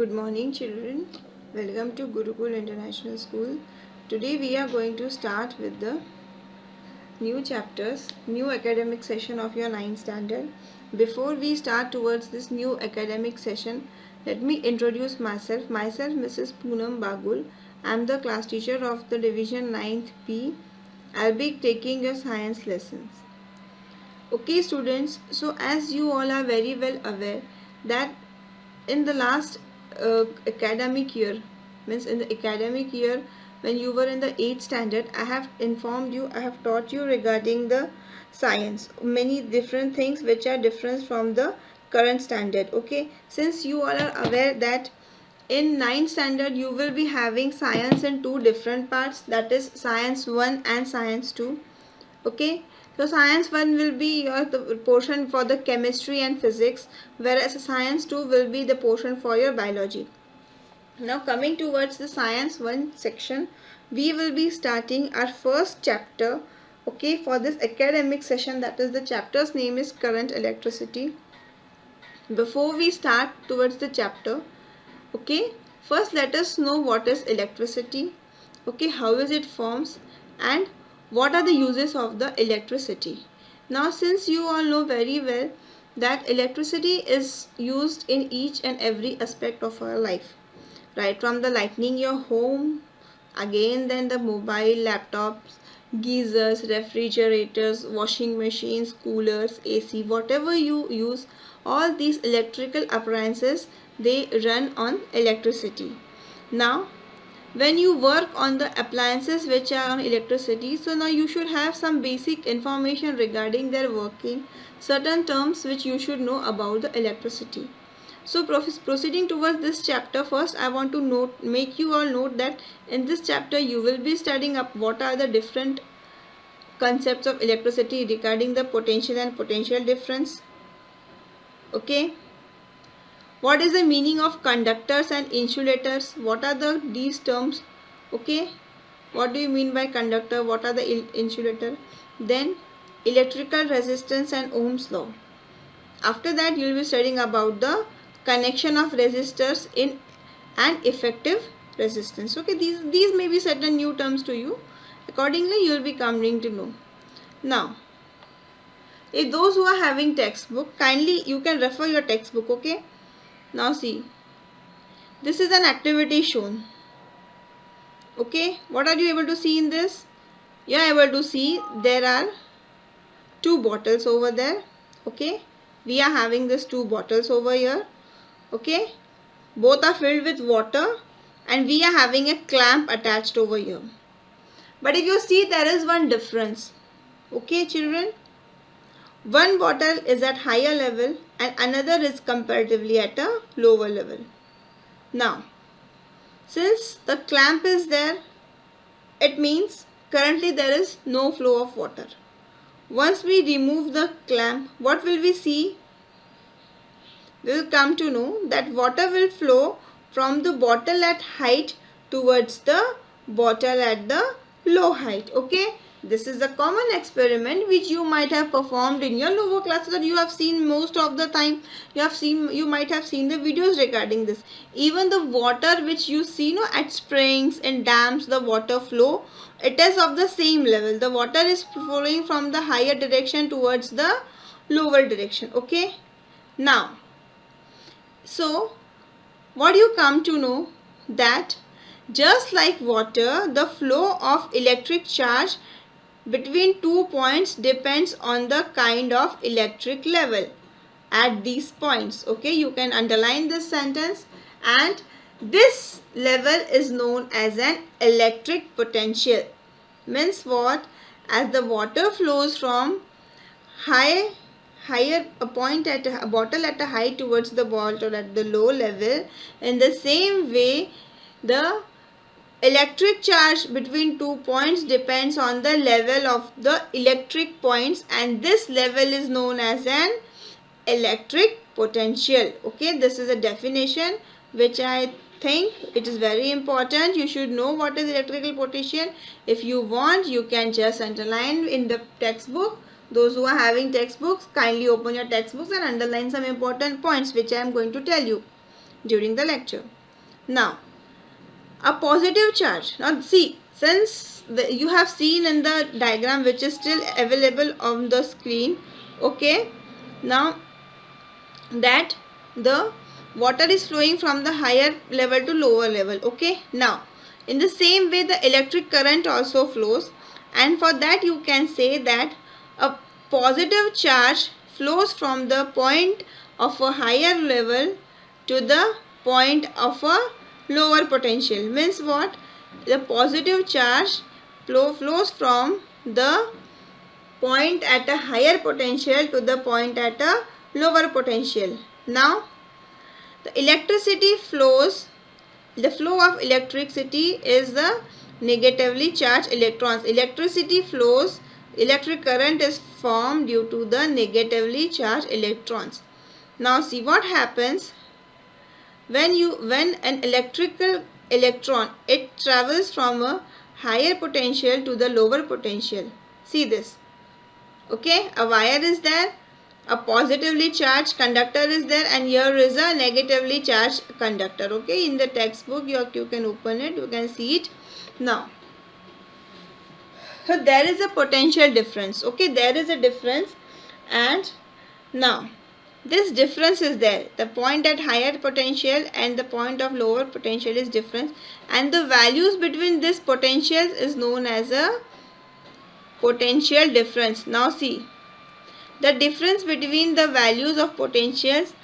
Good morning children. Welcome to Gurukul International School. Today we are going to start with the new chapters, new academic session of your 9th standard. Before we start towards this new academic session, let me introduce myself. Myself Mrs. Poonam Bagul. I am the class teacher of the division 9th P. I'll be taking your science lessons. Okay students, so as you all are very well aware that in the last academic year, means in the academic year when you were in the 8th standard, I have informed you, I have taught you regarding the science, many different things which are different from the current standard. Okay, since you all are aware that in 9th standard you will be having science in two different parts, that is science 1 and science 2. Okay, so science 1 will be the portion for the chemistry and physics, whereas science 2 will be the portion for your biology. Now coming towards the science 1 section, we will be starting our first chapter, okay, for this academic session. That is, the chapter's name is current electricity. Before we start towards the chapter, okay, first let us know what is electricity, okay, how is it forms, and what are the uses of the electricity. Now since you all know very well that electricity is used in each and every aspect of our life, right from the lighting your home, again then the mobile, laptops, geysers, refrigerators, washing machines, coolers, AC, whatever you use, all these electrical appliances, they run on electricity. Now when you work on the appliances which are on electricity, so now you should have some basic information regarding their working, certain terms which you should know about the electricity. So proceeding towards this chapter, first I want to make you all note that in this chapter you will be studying up what are the different concepts of electricity regarding the potential and potential difference. Okay, what is the meaning of conductors and insulators? What are these terms? Okay, what do you mean by conductor? What are the insulator? Then electrical resistance and Ohm's law. After that you will be studying about the connection of resistors in an effective resistance. Okay, these may be certain new terms to you. Accordingly you will be coming to know. Now if those who are having textbook, kindly you can refer your textbook. Okay, now see, this is an activity shown. Okay, what are you able to see in this? You are able to see there are two bottles over there. Okay, we are having this two bottles over here. Okay, both are filled with water and we are having a clamp attached over here. But if you see, there is one difference. Okay children, one bottle is at higher level and another is comparatively at a lower level. Now since the clamp is there, it means currently there is no flow of water. Once we remove the clamp, what will we see? We will come to know that water will flow from the bottle at height towards the bottle at the low height. Okay, this is a common experiment which you might have performed in your lower classes, or you have seen most of the time. You might have seen the videos regarding this. Even the water which you see at springs and dams, the water flow, it is of the same level. The water is flowing from the higher direction towards the lower direction. Okay, now so what you come to know that just like water, the flow of electric charge between 2 points depends on the kind of electric level at these points. Okay, you can underline this sentence, and this level is known as an electric potential. Means what? As the water flows from higher a point at a bottle at a height towards the bottle at the low level, in the same way the electric charge between 2 points depends on the level of the electric points, and this level is known as an electric potential. Okay, this is a definition which I think it is very important. You should know what is electrical potential. If you want, you can just underline in the textbook. Those who are having textbooks, kindly open your textbooks and underline some important points which I am going to tell you during the lecture. Now, a positive charge. Now see, since you have seen in the diagram which is still available on the screen, okay, now that the water is flowing from the higher level to lower level, okay. Now in the same way the electric current also flows, and for that you can say that a positive charge flows from the point of a higher level to the point of a lower potential. Means what? The positive charge flows from the point at a higher potential to the point at a lower potential. Now the electricity flows, the flow of electricity is the negatively charged electrons. Electricity flows, electric current is formed due to the negatively charged electrons. Now see what happens when an electrical electron, it travels from a higher potential to the lower potential. See this. Okay, a wire is there, a positively charged conductor is there, and here is a negatively charged conductor. Okay, in the textbook you can open it, you can see it. Now, so there is a potential difference. Okay, there is a difference, and now this difference is there. The point at higher potential and the point of lower potential is different, and the values between this potentials is known as a potential difference. Now see, the difference between the values of potentials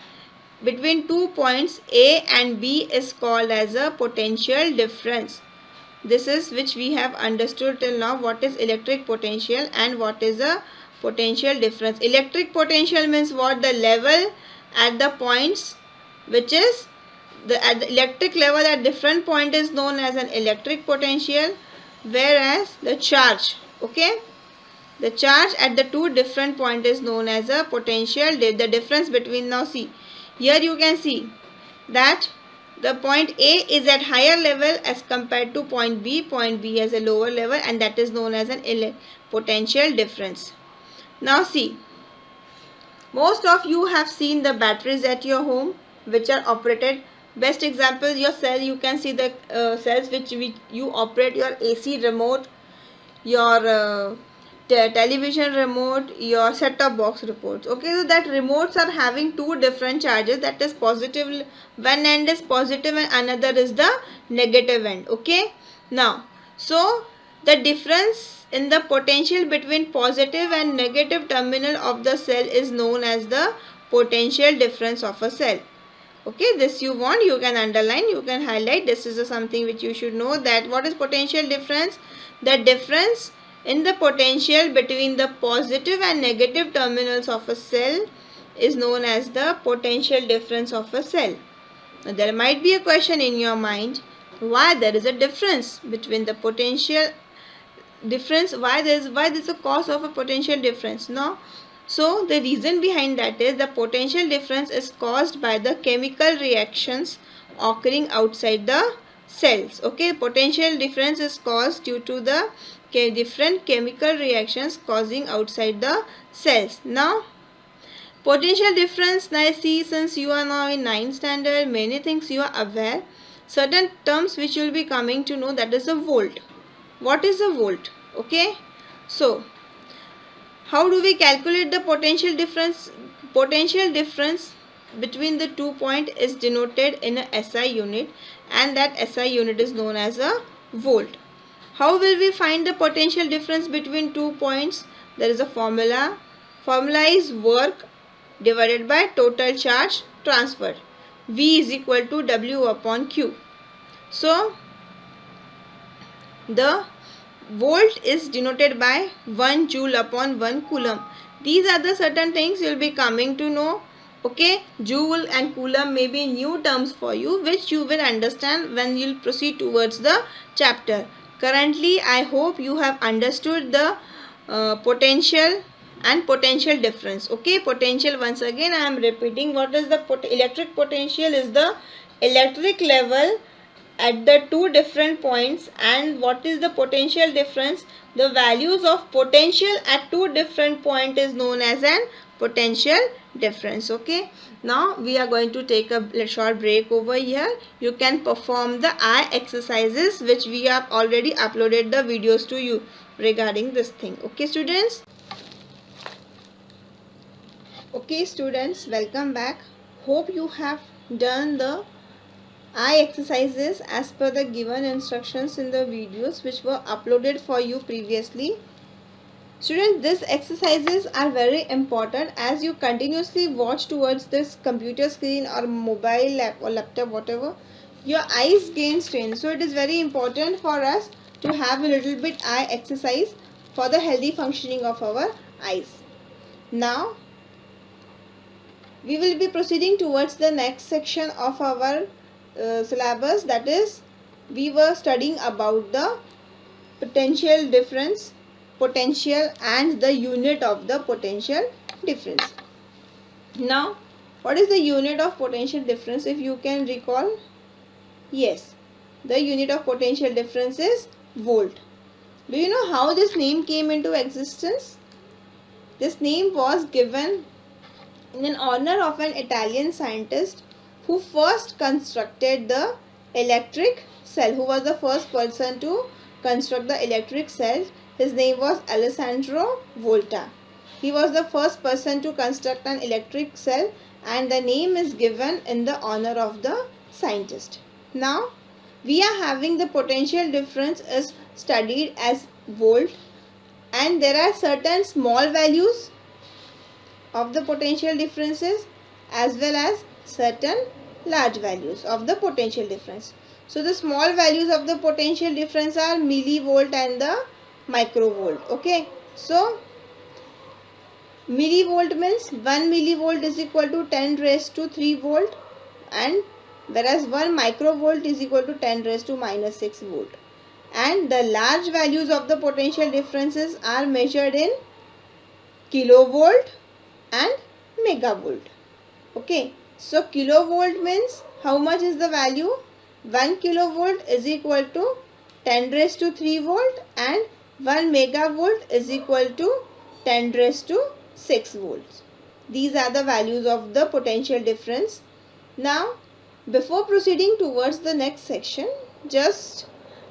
between 2 points A and B is called as a potential difference. This is which we have understood till now, what is electric potential and what is a potential difference. Electric potential means what? The level at the points which is at the electric level at different point is known as an electric potential, whereas the charge, okay, the charge at the two different points is known as a potential. The difference between, now see, here you can see that the point A is at higher level as compared to point B has a lower level, and that is known as an potential difference. Now see, most of you have seen the batteries at your home which are operated. Best example, your cell, you can see the cells which you operate your AC remote, your television remote, your set-top box remotes. Okay, so that remotes are having two different charges, that is positive, one end is positive and another is the negative end. Okay, now so the difference in the potential between positive and negative terminal of the cell is known as the potential difference of a cell. Okay, this you want, you can underline, you can highlight. This is something which you should know, that what is potential difference? The difference in the potential between the positive and negative terminals of a cell is known as the potential difference of a cell. Now there might be a question in your mind, why there is a difference between the potential difference, why there is a cause of a potential difference? No. So the reason behind that is the potential difference is caused by the chemical reactions occurring outside the cells. Okay, potential difference is caused due to the different chemical reactions causing outside the cells. Now potential difference, I see, since you are now in 9th standard, many things you are aware. Certain terms which you will be coming to know, that is a volt. What is a volt? Okay, so how do we calculate the potential difference? Potential difference between the 2 points is denoted in a SI unit, and that SI unit is known as a volt. How will we find the potential difference between 2 points? There is a formula. Formula is work divided by total charge transferred. V is equal to W upon Q. So the volt is denoted by 1 joule upon 1 coulomb. These are the certain things you will be coming to know. Okay, joule and coulomb may be new terms for you, which you will understand when you will proceed towards the chapter. Currently, I hope you have understood the potential and potential difference. Okay, potential, once again I am repeating, what is the electric potential? Is the electric level at the two different points, and what is the potential difference? The values of potential at two different points is known as an potential difference. Okay, now we are going to take a short break over here. You can perform the eye exercises which we have already uploaded the videos to you regarding this thing. Okay students. Okay students, welcome back. Hope you have done the eye exercises as per the given instructions in the videos which were uploaded for you previously. Students, these exercises are very important as you continuously watch towards this computer screen or mobile or laptop, whatever. Your eyes gain strain. So it is very important for us to have a little bit eye exercise for the healthy functioning of our eyes. Now, we will be proceeding towards the next section of our syllabus, that is, we were studying about the potential difference, potential and the unit of the potential difference. Now, what is the unit of potential difference, if you can recall? Yes, the unit of potential difference is volt. Do you know how this name came into existence? This name was given in honor of an Italian scientist who first constructed the electric cell, who was the first person to construct the electric cell. His name was Alessandro Volta. He was the first person to construct an electric cell and the name is given in the honor of the scientist. Now, we are having the potential difference is studied as volt, and there are certain small values of the potential differences as well as certain large values of the potential difference. So the small values of the potential difference are millivolt and the microvolt. Okay, so millivolt means 1 millivolt is equal to 10 raised to 3 volt, and whereas 1 microvolt is equal to 10 raised to minus 6 volt. And the large values of the potential differences are measured in kilovolt and megavolt. Okay, so kilovolt means how much is the value? 1 kilovolt is equal to 10 raised to 3 volt and 1 megavolt is equal to 10 raised to 6 volts. These are the values of the potential difference. Now, before proceeding towards the next section, just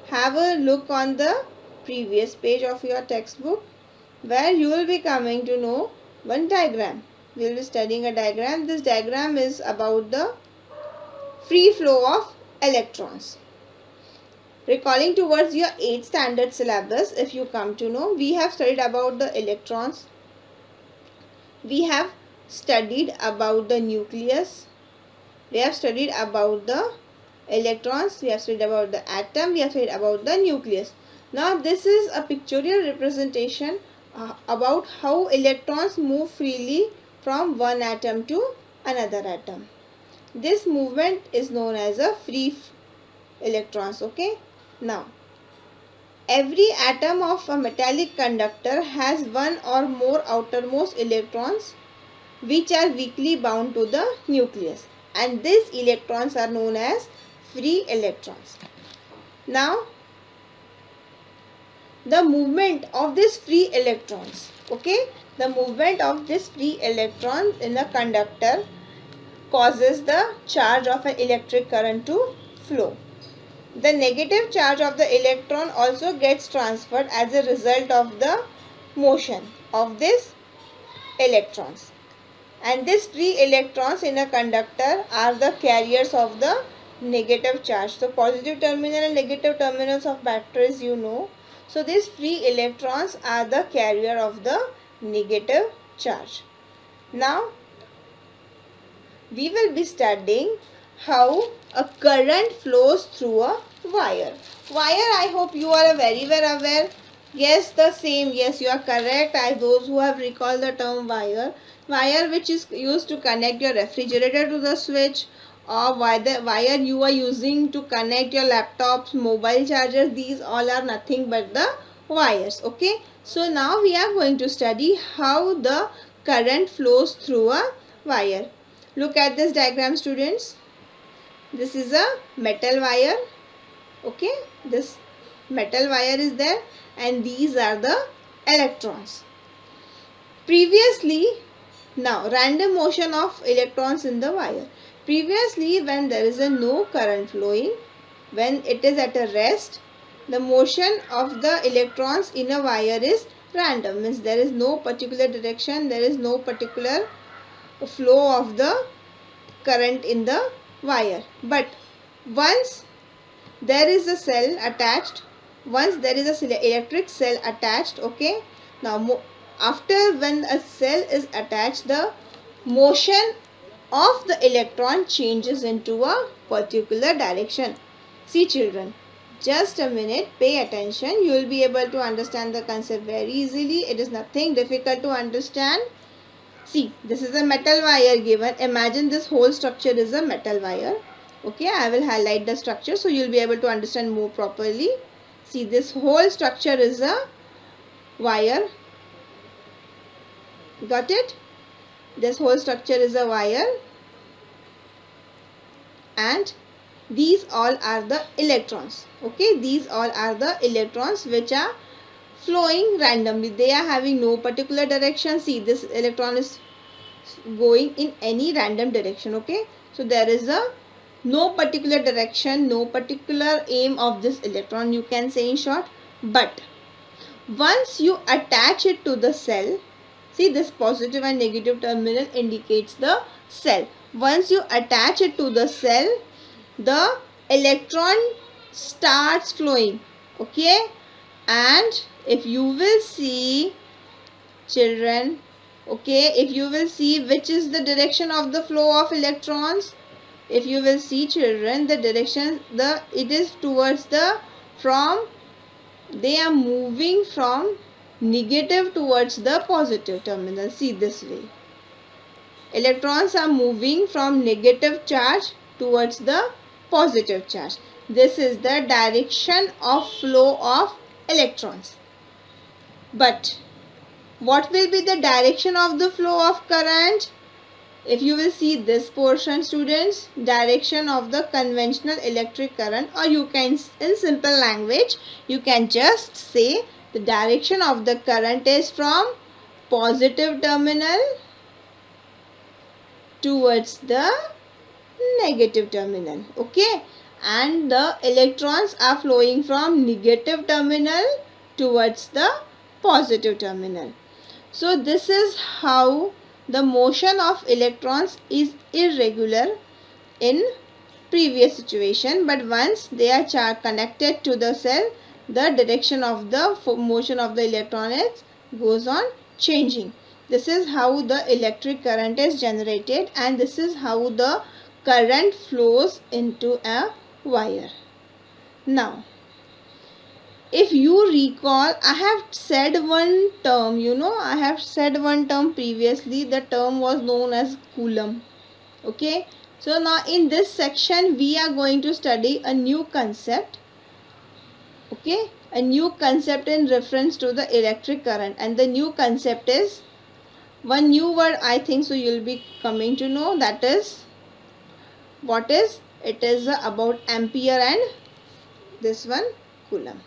have a look on the previous page of your textbook where you will be coming to know one diagram. We will be studying a diagram. This diagram is about the free flow of electrons. Recalling towards your 8th standard syllabus, if you come to know, we have studied about the electrons. We have studied about the nucleus. We have studied about the electrons. We have studied about the atom. We have studied about the nucleus. Now this is a pictorial representation about how electrons move freely from one atom to another atom. This movement is known as a free electrons. Okay. Now, every atom of a metallic conductor has one or more outermost electrons which are weakly bound to the nucleus, and these electrons are known as free electrons. Now, the movement of these free electrons, okay, the movement of this free electron in a conductor causes the charge of an electric current to flow. The negative charge of the electron also gets transferred as a result of the motion of these electrons. And these free electrons in a conductor are the carriers of the negative charge. So positive terminal and negative terminals of batteries, you know. So these free electrons are the carrier of the negative charge. Now, we will be studying how a current flows through a wire. Wire, I hope you are very well aware. Yes, the same. Yes, you are correct. Those who have recalled the term wire. Wire which is used to connect your refrigerator to the switch, or wire you are using to connect your laptops, mobile chargers. These all are nothing but the wires. Okay. So now we are going to study how the current flows through a wire. Look at this diagram, students. This is a metal wire. Okay, this metal wire is there and these are the electrons. Previously, Now, random motion of electrons in the wire. Previously, when there is a no current flowing, when it is at a rest, the motion of the electrons in a wire is random. Means there is no particular direction, there is no particular flow of the current in the wire. But once there is a cell attached, once there is a electric cell attached, okay, now after when a cell is attached, the motion of the electron changes into a particular direction. See children, just a minute, pay attention, you will be able to understand the concept very easily. It is nothing difficult to understand. See, this is a metal wire given. Imagine this whole structure is a metal wire. Okay, I will highlight the structure so you will be able to understand more properly. See, this whole structure is a wire. Got it? This whole structure is a wire. And these all are the electrons. Okay, these all are the electrons which are flowing randomly. They are having no particular direction. See, this electron is going in any random direction. Okay, so there is a no particular direction, no particular aim of this electron, you can say in short. But once you attach it to the cell, see, this positive and negative terminal indicates the cell. Once you attach it to the cell, the electron starts flowing. Okay, and if you will see children, okay, if you will see which is the direction of the flow of electrons, if you will see children, the direction, it is towards the, they are moving from negative towards the positive terminal. See, this way electrons are moving from negative charge towards the positive charge. This is the direction of flow of electrons. But what will be the direction of the flow of current? If you will see this portion, students, direction of the conventional electric current, or you can, in simple language, you can just say the direction of the current is from positive terminal towards the negative terminal. Okay, and the electrons are flowing from negative terminal towards the positive terminal. So this is how the motion of electrons is irregular in previous situation, but once they are connected to the cell, the direction of the motion of the electrons goes on changing. This is how the electric current is generated, and this is how the current flows into a wire. Now, if you recall, I have said one term, I have said one term previously. The term was known as Coulomb. Okay, so now in this section we are going to study a new concept. Okay, a new concept in reference to the electric current, and the new concept is one new word, I think so you'll be coming to know, that is, what is it? Is about ampere and this one Coulomb.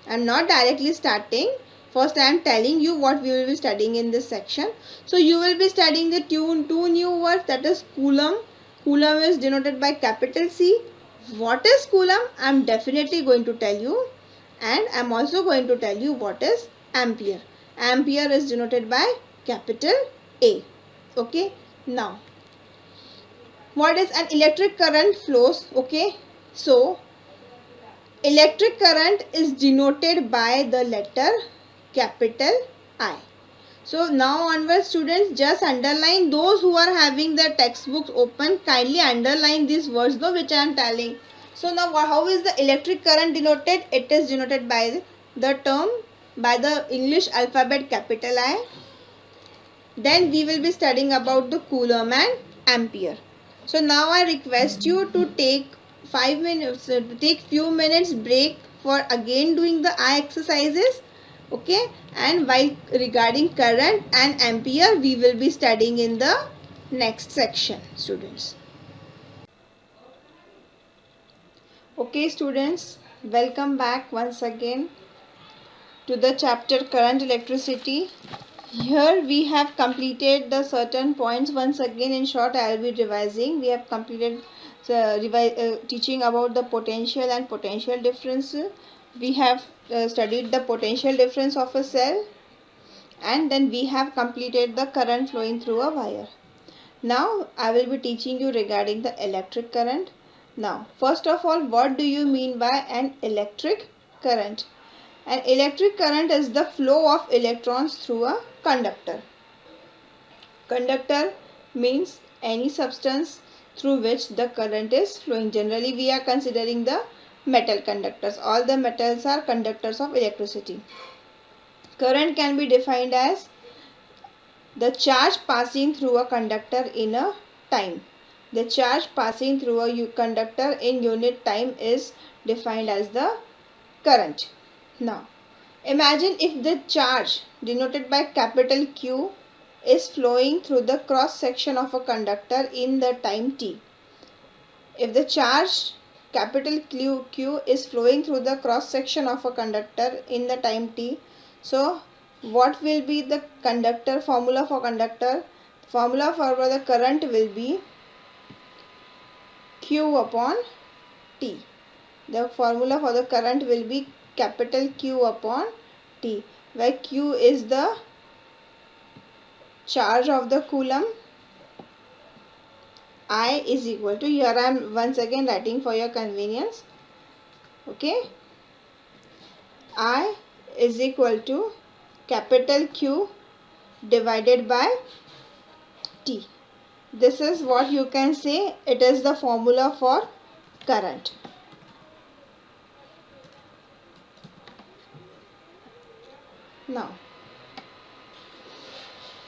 I am not directly starting. First I am telling you what we will be studying in this section. So you will be studying the two new words, that is Coulomb. Coulomb is denoted by capital C. What is Coulomb? I am definitely going to tell you, and I am also going to tell you what is ampere. Ampere is denoted by capital A. Okay, now what is an electric current flows? Okay, so electric current is denoted by the letter capital I. So now onwards, students, just underline, those who are having their textbooks open, kindly underline these words which I am telling. So now how is the electric current denoted? It is denoted by the term, by the English alphabet capital I. Then we will be studying about the Coulomb and ampere. So now I request you to take 5 minutes, take few minutes break for again doing the eye exercises. Okay, and while regarding current and ampere, we will be studying in the next section, students. Okay, students, welcome back once again to the chapter current electricity. Here we have completed the certain points. Once again, in short, I will be revising. We have completed the teaching about the potential and potential difference. We have studied the potential difference of a cell, and then we have completed the current flowing through a wire. Now I will be teaching you regarding the electric current. Now, first of all, what do you mean by an electric current? An electric current is the flow of electrons through a conductor. Conductor means any substance through which the current is flowing. Generally, we are considering the metal conductors. All the metals are conductors of electricity. Current can be defined as the charge passing through a conductor in a time. The charge passing through a conductor in unit time is defined as the current. Now, imagine if the charge denoted by capital Q is flowing through the cross section of a conductor in the time t. If the charge capital Q is flowing through the cross section of a conductor in the time t, so what will be the conductor formula for conductor? Formula for the current will be Q upon T. The formula for the current will be capital Q upon T, where Q is the charge of the coulomb. I is equal to, here I am once again writing for your convenience. Okay. I is equal to capital Q divided by T. This is what you can say, it is the formula for current. Now,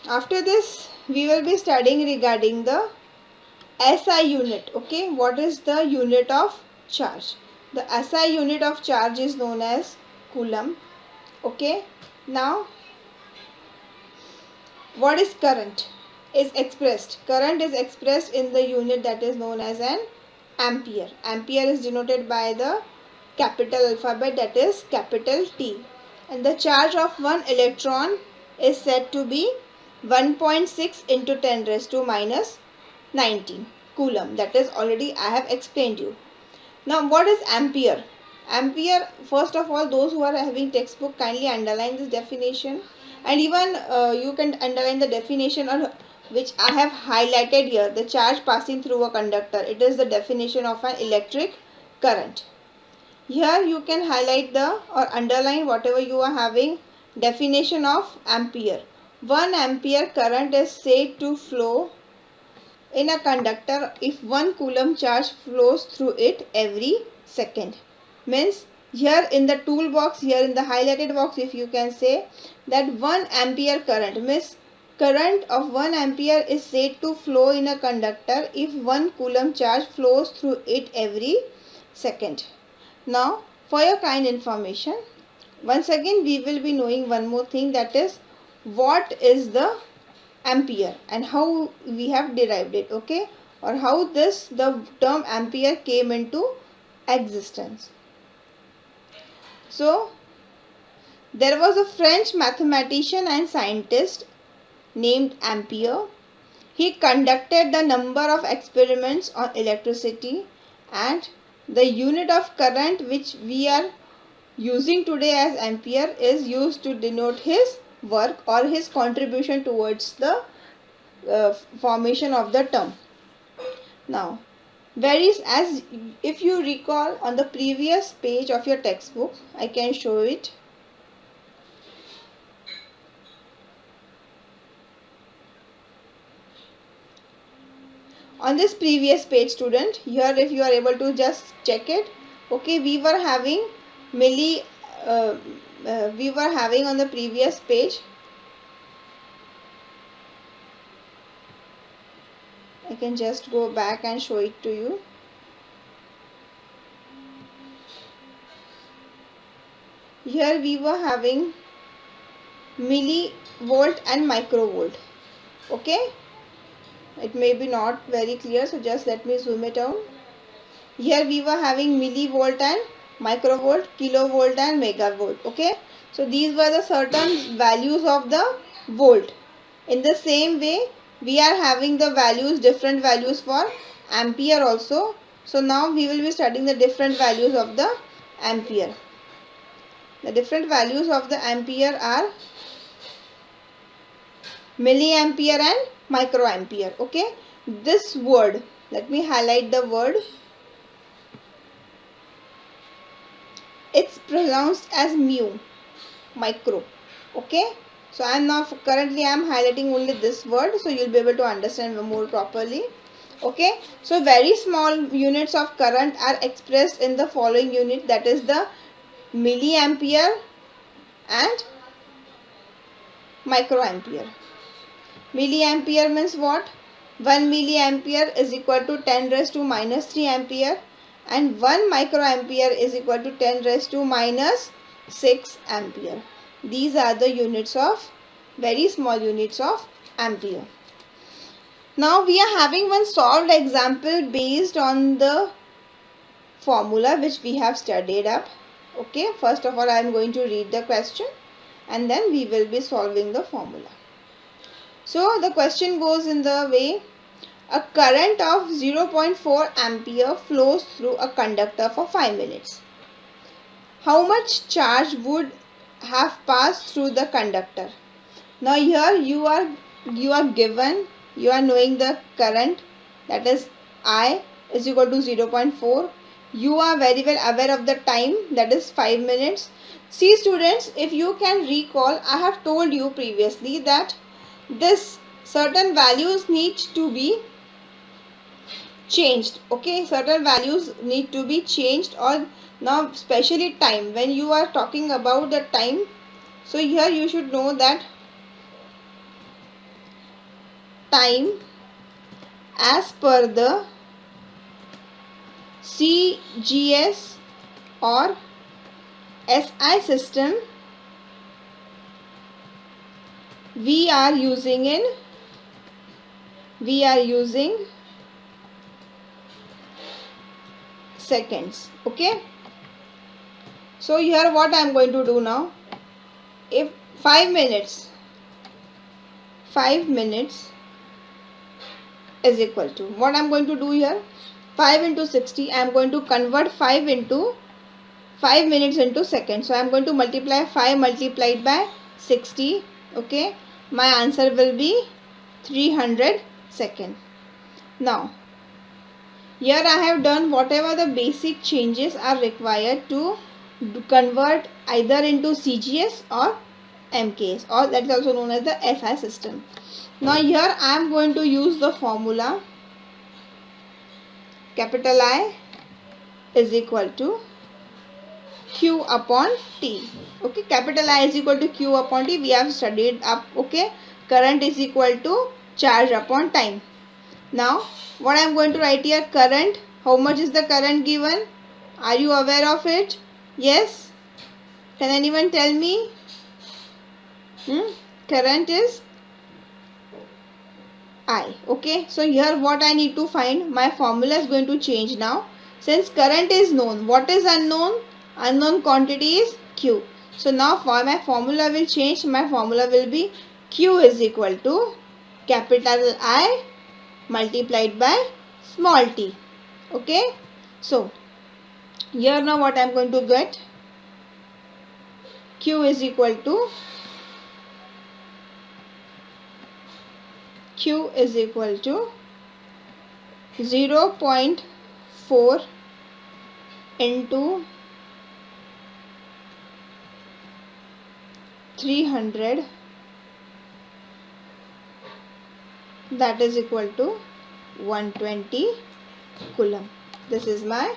after this we will be studying regarding the SI unit. Okay, what is the unit of charge? The SI unit of charge is known as coulomb. Okay, now what is current? Current is expressed in the unit that is known as an ampere. Ampere is denoted by the capital alphabet, that is capital T, and the charge of one electron is said to be 1.6 into 10 raised to minus 19 coulomb. That is already I have explained you. Now what is ampere? Ampere, first of all, those who are having textbook, kindly underline this definition, and even you can underline the definition on which I have highlighted here, the charge passing through a conductor. It is the definition of an electric current. Here you can highlight the or underline whatever you are having definition of ampere. 1 ampere current is said to flow in a conductor if 1 coulomb charge flows through it every second. Means here in the toolbox, here in the highlighted box, if you can say that 1 ampere current, means current of 1 ampere is said to flow in a conductor if 1 coulomb charge flows through it every second. Now for your kind information, once again we will be knowing one more thing, that is what is the ampere and how we have derived it. Okay, or how the term ampere came into existence. So there was a French mathematician and scientist named Ampere. He conducted the number of experiments on electricity, and the unit of current which we are using today as ampere is used to denote his work or his contribution towards the formation of the term. Now, as if you recall on the previous page of your textbook, I can show it. On this previous page, student, here if you are able to just check it. Okay, we were having on the previous page, I can just go back and show it to you. Here we were having millivolt and microvolt. Okay, it may be not very clear, so just let me zoom it out. Here we were having millivolt and microvolt, kilovolt and megavolt. Okay, so these were the certain values of the volt. In the same way, we are having the values, different values for ampere also. So now we will be studying the different values of the ampere. The different values of the ampere are milliampere and microampere. Okay, this word, let me highlight the word. It's pronounced as mu, micro. Okay, so I am now currently I am highlighting only this word, so you'll be able to understand more properly. Okay, so very small units of current are expressed in the following unit, that is the milliampere and microampere. Milliampere means what? 1 milliampere is equal to 10 raised to minus 3 ampere, and 1 microampere is equal to 10 raised to minus 6 ampere. These are the units of, very small units of ampere. Now we are having one solved example based on the formula which we have studied up. Okay, first of all I am going to read the question and then we will be solving the formula. So the question goes in the way, a current of 0.4 ampere flows through a conductor for 5 minutes. How much charge would have passed through the conductor? Now here you are given, you are knowing the current, that is I is equal to 0.4. You are very well aware of the time, that is 5 minutes. See students, if you can recall, I have told you previously that this certain values need to be changed. Okay, certain values need to be changed, or now especially time, when you are talking about the time, so here you should know that time as per the CGS or SI system we are using seconds. Okay, so here what I am going to do now, if 5 minutes is equal to, what I am going to do here, 5 into 60, I am going to convert 5 minutes into seconds. So I am going to multiply 5 multiplied by 60. Okay, my answer will be 300 seconds. Now here I have done whatever the basic changes are required to convert either into CGS or MKS, or that is also known as the SI system. Now here I am going to use the formula capital I is equal to Q upon T. Okay, capital I is equal to Q upon T, we have studied up. Okay, current is equal to charge upon time. Now what I am going to write here, current, how much is the current given? Are you aware of it? Yes? Can anyone tell me? Current is I. Okay, so here what I need to find, my formula is going to change now. Since current is known, what is unknown? Unknown quantity is Q. So now for my formula will change, my formula will be Q is equal to capital I multiplied by small t. Okay, so here now what I am going to get, Q is equal to 0.4 into 300, that is equal to 120 coulomb. This is my,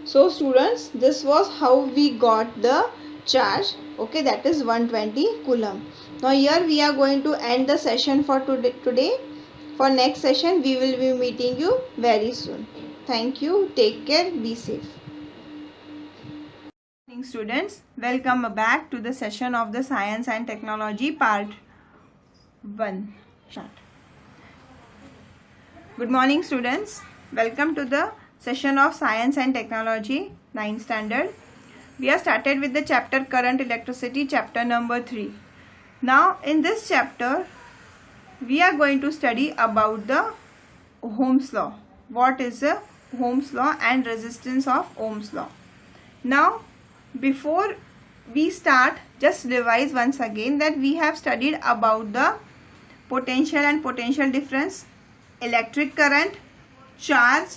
so students, this was how we got the charge. Okay, that is 120 coulomb. Now here we are going to end the session for today. For next session we will be meeting you very soon. Thank you, take care, be safe. Good morning students, welcome back to the session of the Science and Technology part 1. Good morning students, welcome to the session of Science and Technology 9th standard. We are started with the chapter Current Electricity, chapter number 3. Now in this chapter we are going to study about the Ohm's law. What is the Ohm's law and resistance of Ohm's law? Now before we start, just revise once again that we have studied about the potential and potential difference, electric current, charge.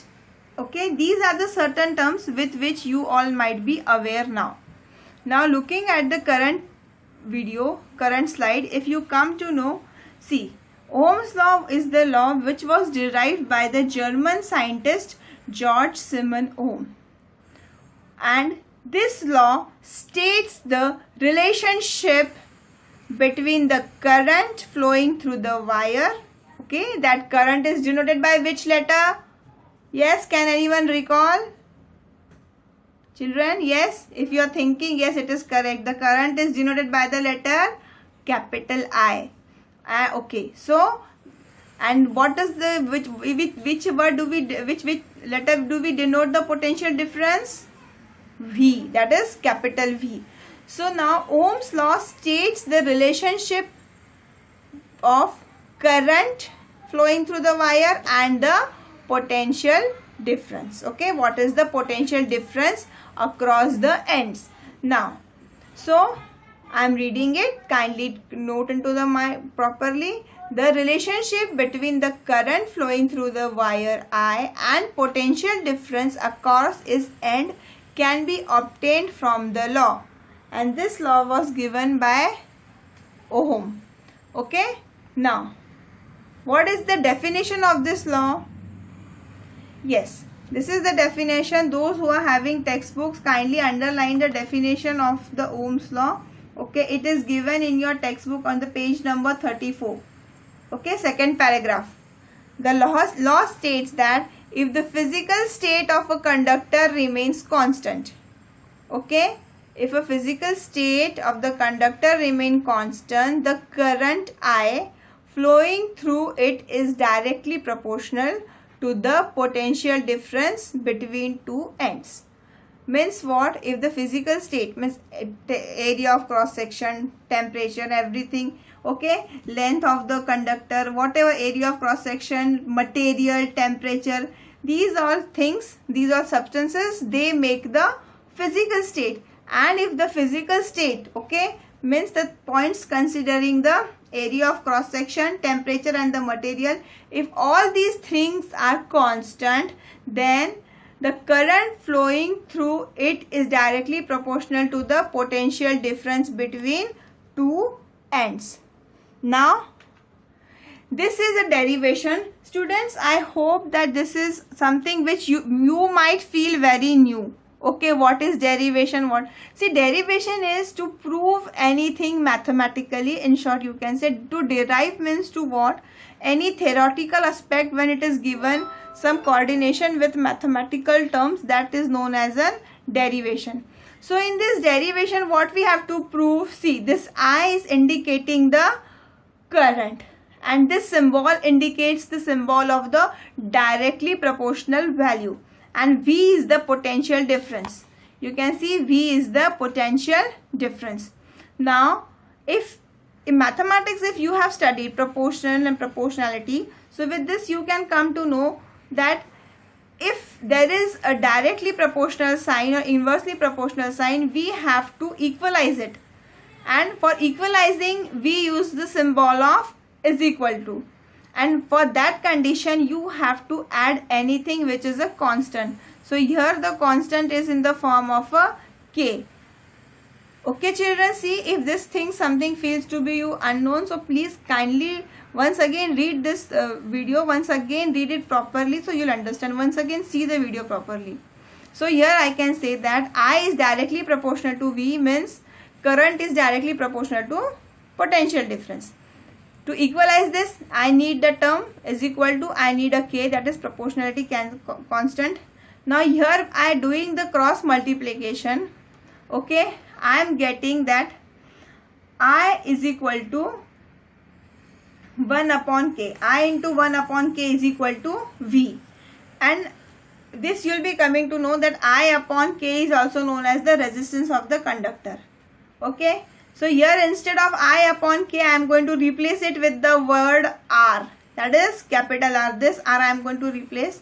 Okay, these are the certain terms with which you all might be aware now. Now looking at the current video, current slide, if you come to know, see, Ohm's law is the law which was derived by the German scientist Georg Siemens Ohm, and this law states the relationship between the current flowing through the wire. Okay, that current is denoted by which letter? Yes, can anyone recall? Children, yes, if you are thinking, yes, it is correct. The current is denoted by the letter capital I. Okay, so, and what is the, which letter do we denote the potential difference? V, that is capital V. So now Ohm's law states the relationship of current flowing through the wire and the potential difference. Okay, what is the potential difference across the ends? Now, so I am reading it, kindly note into the mind properly. The relationship between the current flowing through the wire I and potential difference across its end can be obtained from the law, and this law was given by Ohm. Okay, now what is the definition of this law? Yes, this is the definition. Those who are having textbooks, kindly underline the definition of the Ohm's law. Okay, it is given in your textbook on the page number 34. Okay, second paragraph. The law states that if the physical state of a conductor remains constant, okay, if a physical state of the conductor remains constant, the current I flowing through it is directly proportional to the potential difference between two ends. Means what? If the physical state means area of cross section, temperature, everything, okay, length of the conductor, whatever area of cross section, material, temperature, these all things, these are substances, they make the physical state. And if the physical state, okay, means the points considering the area of cross section, temperature and the material, if all these things are constant, then the current flowing through it is directly proportional to the potential difference between two ends. Now this is a derivation. Students, I hope that this is something which you might feel very new. Okay, what is derivation? What? See, derivation is to prove anything mathematically. In short, you can say to derive means to what? Any theoretical aspect when it is given some coordination with mathematical terms, that is known as a derivation. So in this derivation, what we have to prove? See, this I is indicating the current, and this symbol indicates the symbol of the directly proportional value, and V is the potential difference. You can see V is the potential difference. Now if in mathematics, if you have studied proportional and proportionality, so with this you can come to know that if there is a directly proportional sign or inversely proportional sign, we have to equalize it, and for equalizing we use the symbol of is equal to, and for that condition you have to add anything which is a constant. So here the constant is in the form of a K. Okay children, see if this thing something feels to be you unknown, so please kindly once again read this video, once again read it properly so you'll understand. Once again see the video properly. So here I can say that I is directly proportional to V, means current is directly proportional to potential difference. To equalize this, I need the term is equal to, I need a K, that is proportionality constant. Now here I am doing the cross multiplication. Okay, I am getting that I is equal to 1 upon K. I into 1 upon K is equal to V. And this you will be coming to know that I upon K is also known as the resistance of the conductor. Okay. So here instead of I upon K, I am going to replace it with the word R. That is capital R. This R I am going to replace.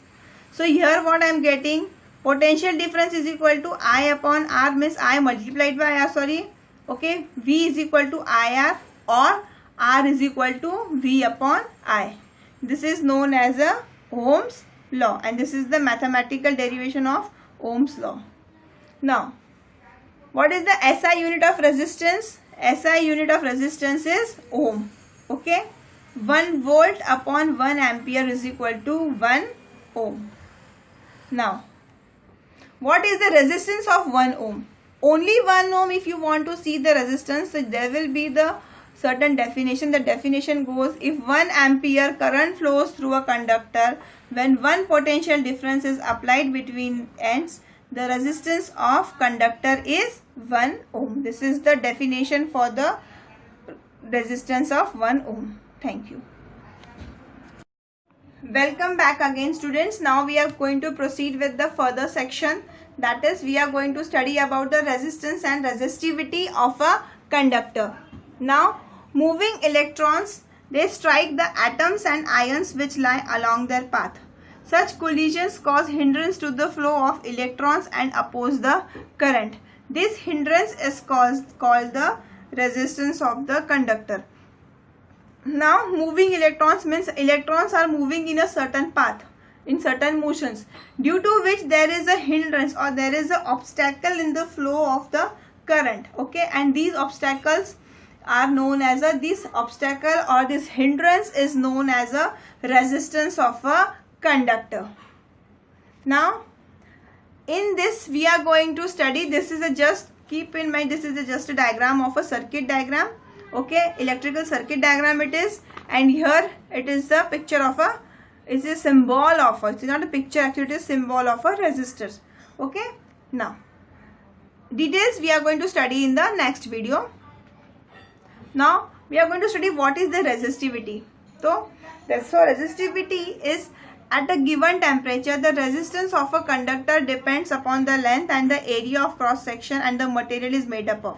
So here what I am getting, potential difference is equal to I upon R, means I multiplied by R, sorry. Okay, V is equal to IR, or R is equal to V upon I. This is known as a Ohm's law, and this is the mathematical derivation of Ohm's law. Now, what is the SI unit of resistance? SI unit of resistance is ohm. Okay, 1 volt upon 1 ampere is equal to 1 ohm. Now, what is the resistance of 1 ohm? Only 1 ohm. If you want to see the resistance, so there will be the certain definition. The definition goes, if 1 ampere current flows through a conductor, when 1 potential difference is applied between ends, the resistance of conductor is 1 ohm. This is the definition for the resistance of 1 ohm. Thank you. Welcome back again, students. Now we are going to proceed with the further section. That is, we are going to study about the resistance and resistivity of a conductor. Now, moving electrons, they strike the atoms and ions which lie along their path. Such collisions cause hindrance to the flow of electrons and oppose the current. This hindrance is called the resistance of the conductor. Now, moving electrons means electrons are moving in a certain path, in certain motions, due to which there is a hindrance or there is an obstacle in the flow of the current. Okay, and these obstacles are known as this obstacle or this hindrance is known as a resistance of a conductor. Now, in this we are going to study, this is a just, keep in mind, this is just a diagram of a circuit diagram. Okay, electrical circuit diagram it is, and here it is the picture of a, it's a symbol of a, it's not a picture actually, it is symbol of a resistor. Okay, now details we are going to study in the next video. Now we are going to study what is the resistivity. So resistivity is, at a given temperature, the resistance of a conductor depends upon the length and the area of cross section and the material is made up of,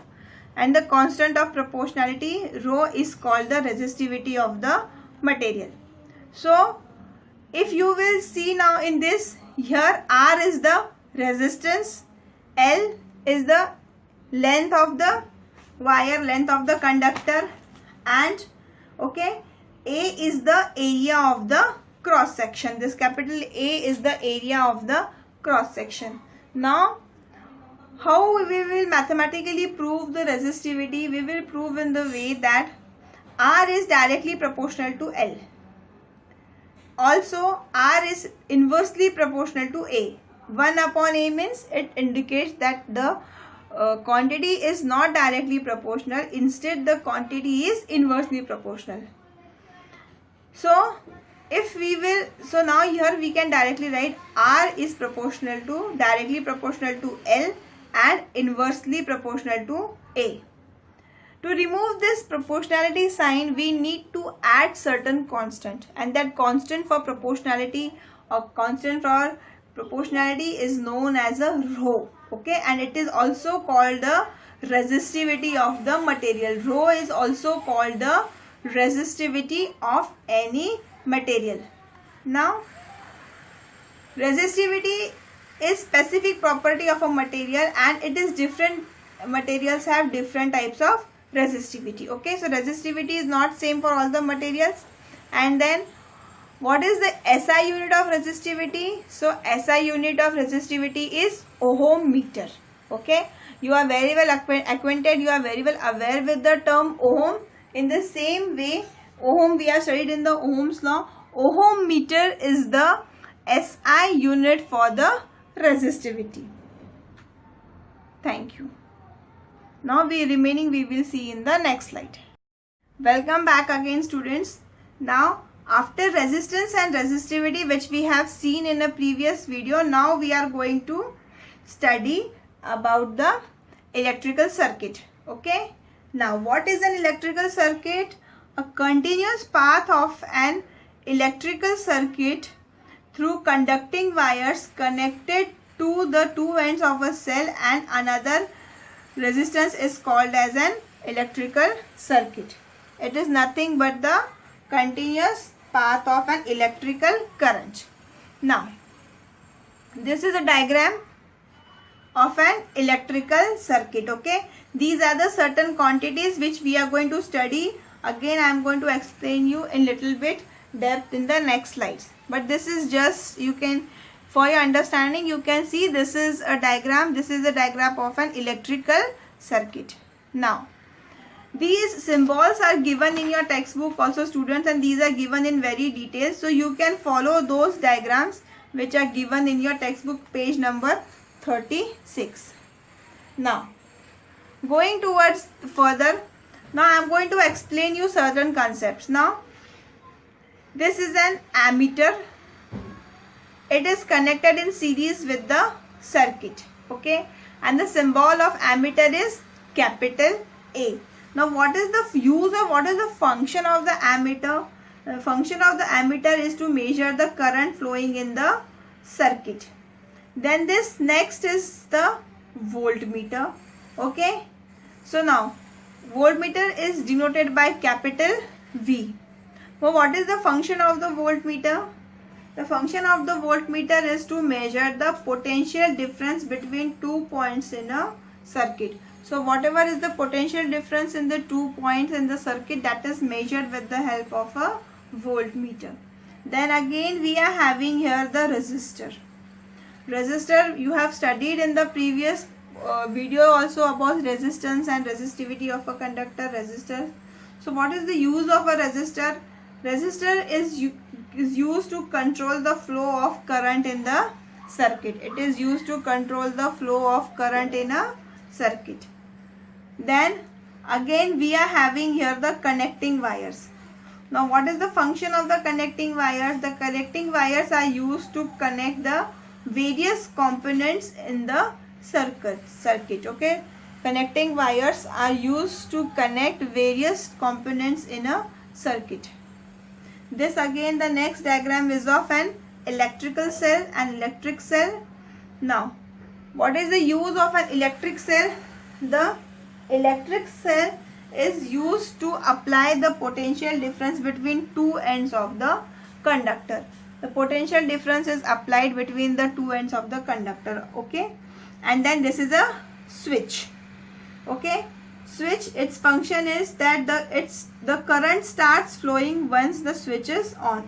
and the constant of proportionality rho is called the resistivity of the material. So if you will see now in this, here R is the resistance, L is the length of the wire, length of the conductor, and okay, A is the area of the cross section. This capital A is the area of the cross section. Now, how we will mathematically prove the resistivity? We will prove in the way that R is directly proportional to L. Also, R is inversely proportional to A. 1 upon A means it indicates that the quantity is not directly proportional. Instead, the quantity is inversely proportional. So, if we will, so now here we can directly write R is proportional to, directly proportional to L and inversely proportional to A. To remove this proportionality sign, we need to add certain constant, and that constant for proportionality or constant for proportionality is known as a rho. Okay, and it is also called the resistivity of the material. Rho is also called the resistivity of any material. Now, resistivity is specific property of a material, and it is different, materials have different types of resistivity. Okay, so resistivity is not same for all the materials. And then what is the SI unit of resistivity? So SI unit of resistivity is ohm meter. Okay, you are very well acquainted, you are very well aware with the term ohm. In the same way, ohm we are studied in the Ohm's law. Ohm meter is the SI unit for the resistivity. Thank you. Now we will see in the next slide. Welcome back again, students. Now after resistance and resistivity, which we have seen in a previous video, now we are going to study about the electrical circuit. Okay, now what is an electrical circuit? A continuous path of an electrical circuit through conducting wires connected to the two ends of a cell and another resistance is called as an electrical circuit. It is nothing but the continuous path of an electrical current. Now, this is a diagram of an electrical circuit. Okay, these are the certain quantities which we are going to study. Again, I am going to explain you in little bit depth in the next slides, but this is just, you can, for your understanding, you can see this is a diagram. This is a diagram of an electrical circuit. Now, these symbols are given in your textbook also, students, and these are given in very detail, so you can follow those diagrams which are given in your textbook, page number 36. Now, going towards further, now I am going to explain you certain concepts. Now, this is an ammeter. It is connected in series with the circuit. Okay, and the symbol of ammeter is capital A. Now, what is the use or what is the function of the ammeter? The function of the ammeter is to measure the current flowing in the circuit. Then this next is the voltmeter. Okay, so now voltmeter is denoted by capital V. Now, what is the function of the voltmeter? The function of the voltmeter is to measure the potential difference between 2 points in a circuit. So, whatever is the potential difference in the 2 points in the circuit, that is measured with the help of a voltmeter. Then again we are having here the resistor. Resistor, you have studied in the previous video also about resistance and resistivity of a conductor, resistor. So, what is the use of a resistor? Resistor is used to control the flow of current in the circuit. It is used to control the flow of current in a circuit. Then again we are having here the connecting wires. Now, what is the function of the connecting wires? The connecting wires are used to connect the various components in the circuit. Okay, connecting wires are used to connect various components in a circuit. This again, the next diagram is of an electrical cell and electric cell. Now, what is the use of an electric cell? The electric cell is used to apply the potential difference between two ends of the conductor. The potential difference is applied between the two ends of the conductor. Okay, and then this is a switch. Okay, switch, its function is that the current starts flowing once the switch is on.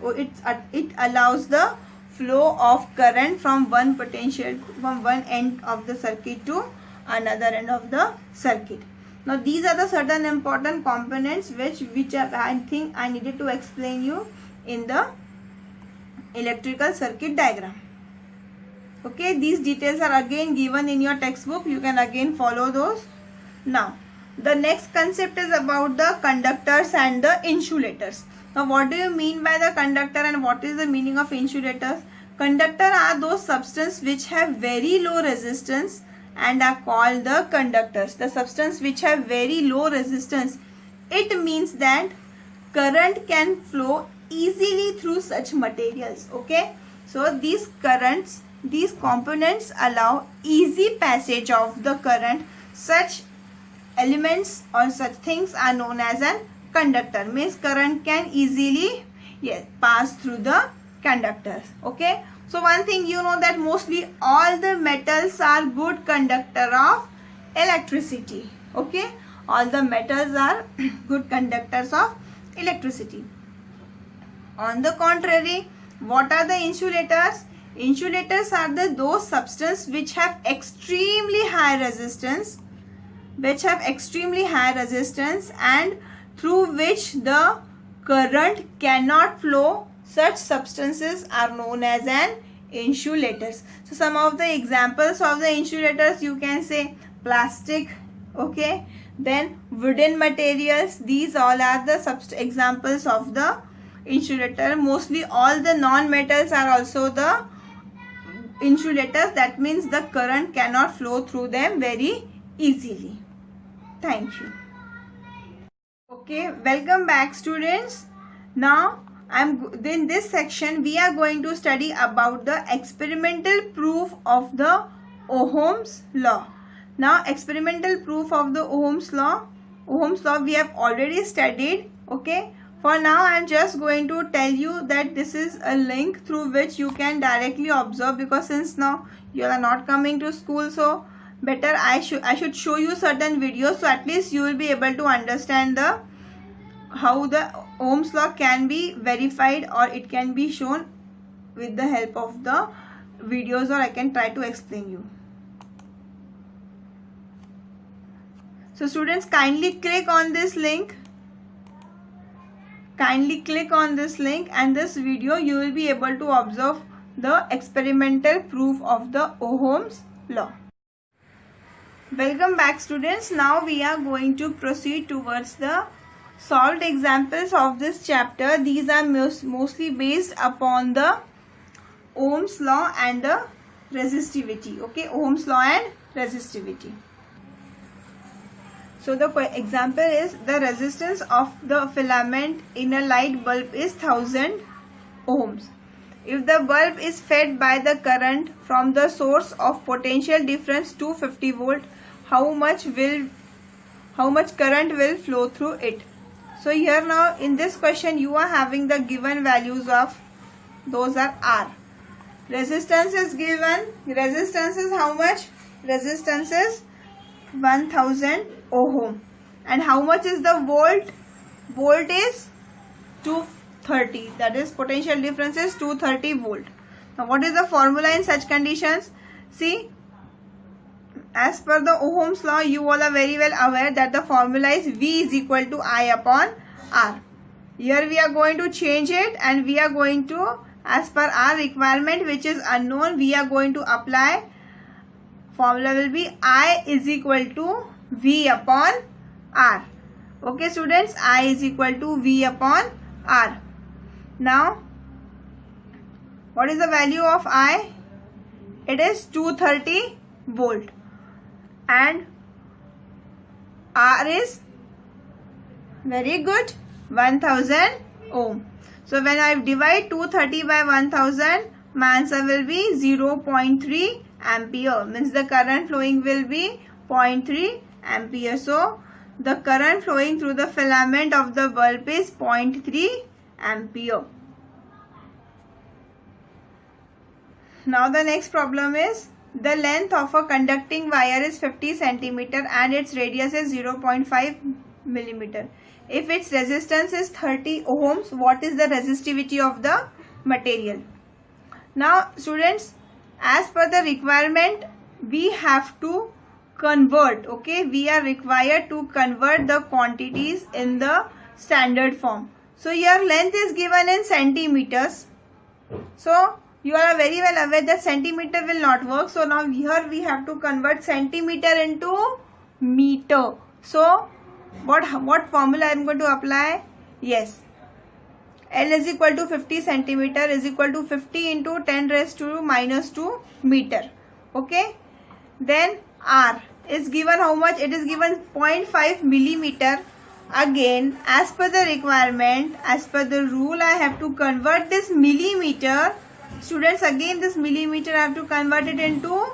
It allows the flow of current from one end of the circuit to another end of the circuit. Now, these are the certain important components which I think I needed to explain you in the electrical circuit diagram. Okay, these details are again given in your textbook. You can again follow those. Now, the next concept is about the conductors and the insulators. Now, what do you mean by the conductor and what is the meaning of insulators? Conductor are those substances which have very low resistance and are called the conductors. The substance which have very low resistance, it means that current can flow easily through such materials. Okay, so these components allow easy passage of the current. Such elements or such things are known as an conductor. Means current can easily pass through the conductors. Okay, so one thing you know that mostly all the metals are good conductor of electricity. Okay, all the metals are good conductors of electricity. On the contrary, what are the insulators? Insulators are those substances which have extremely high resistance, and through which the current cannot flow. Such substances are known as an insulators. So, some of the examples of the insulators you can say plastic, okay, then wooden materials. These all are the examples of the insulator. Mostly all the non-metals are also the insulators. That means the current cannot flow through them very easily. Thank you. Okay, welcome back students. Now in this section we are going to study about the experimental proof of the Ohm's law. Now, experimental proof of the Ohm's law. Ohm's law we have already studied. Okay, for now I am just going to tell you that this is a link through which you can directly observe, because since now you are not coming to school, so better I should show you certain videos, so at least you will be able to understand the how the Ohm's law can be verified, or it can be shown with the help of the videos, or I can try to explain you. So students, kindly click on this link. Kindly click on this link, and this video you will be able to observe the experimental proof of the Ohm's law. Welcome back students. Now we are going to proceed towards the solved examples of this chapter. These are mostly based upon the Ohm's law and the resistivity. Okay, Ohm's law and resistivity. So the example is, the resistance of the filament in a light bulb is 1000 ohms. If the bulb is fed by the current from the source of potential difference 250 volt, how much current will flow through it? So here now in this question you are having the given values of, those are R. Resistance is given. Resistance is how much? Resistance is 1000 ohm. And how much is the volt? Volt is 230. That is, potential difference is 230 volt. Now what is the formula in such conditions? See, as per the Ohm's law, you all are very well aware that the formula is V is equal to I upon R. Here we are going to change it, and we are going to, as per our requirement which is unknown, we are going to apply, formula will be I is equal to V upon R. Okay students, I is equal to V upon R. Now what is the value of I? It is 230 volt, and R is very good 1000 ohm. So when I divide 230 by 1000, my answer will be 0.3 ampere. Means the current flowing will be 0.3 ampere. So the current flowing through the filament of the bulb is 0.3 ampere. Now the next problem is, the length of a conducting wire is 50 centimeter and its radius is 0.5 millimeter. If its resistance is 30 ohms, what is the resistivity of the material? Now students, as per the requirement, we have to convert. Okay, we are required to convert the quantities in the standard form. So your length is given in centimeters. So you are very well aware that centimeter will not work. So now here we have to convert centimeter into meter. So what formula I am going to apply? Yes, L is equal to 50 centimeter is equal to 50 into 10 raised to minus 2 meter. Okay, then R is given how much? It is given 0.5 millimeter. Again, as per the requirement, as per the rule, I have to convert this millimeter. Students, again this millimeter I have to convert it into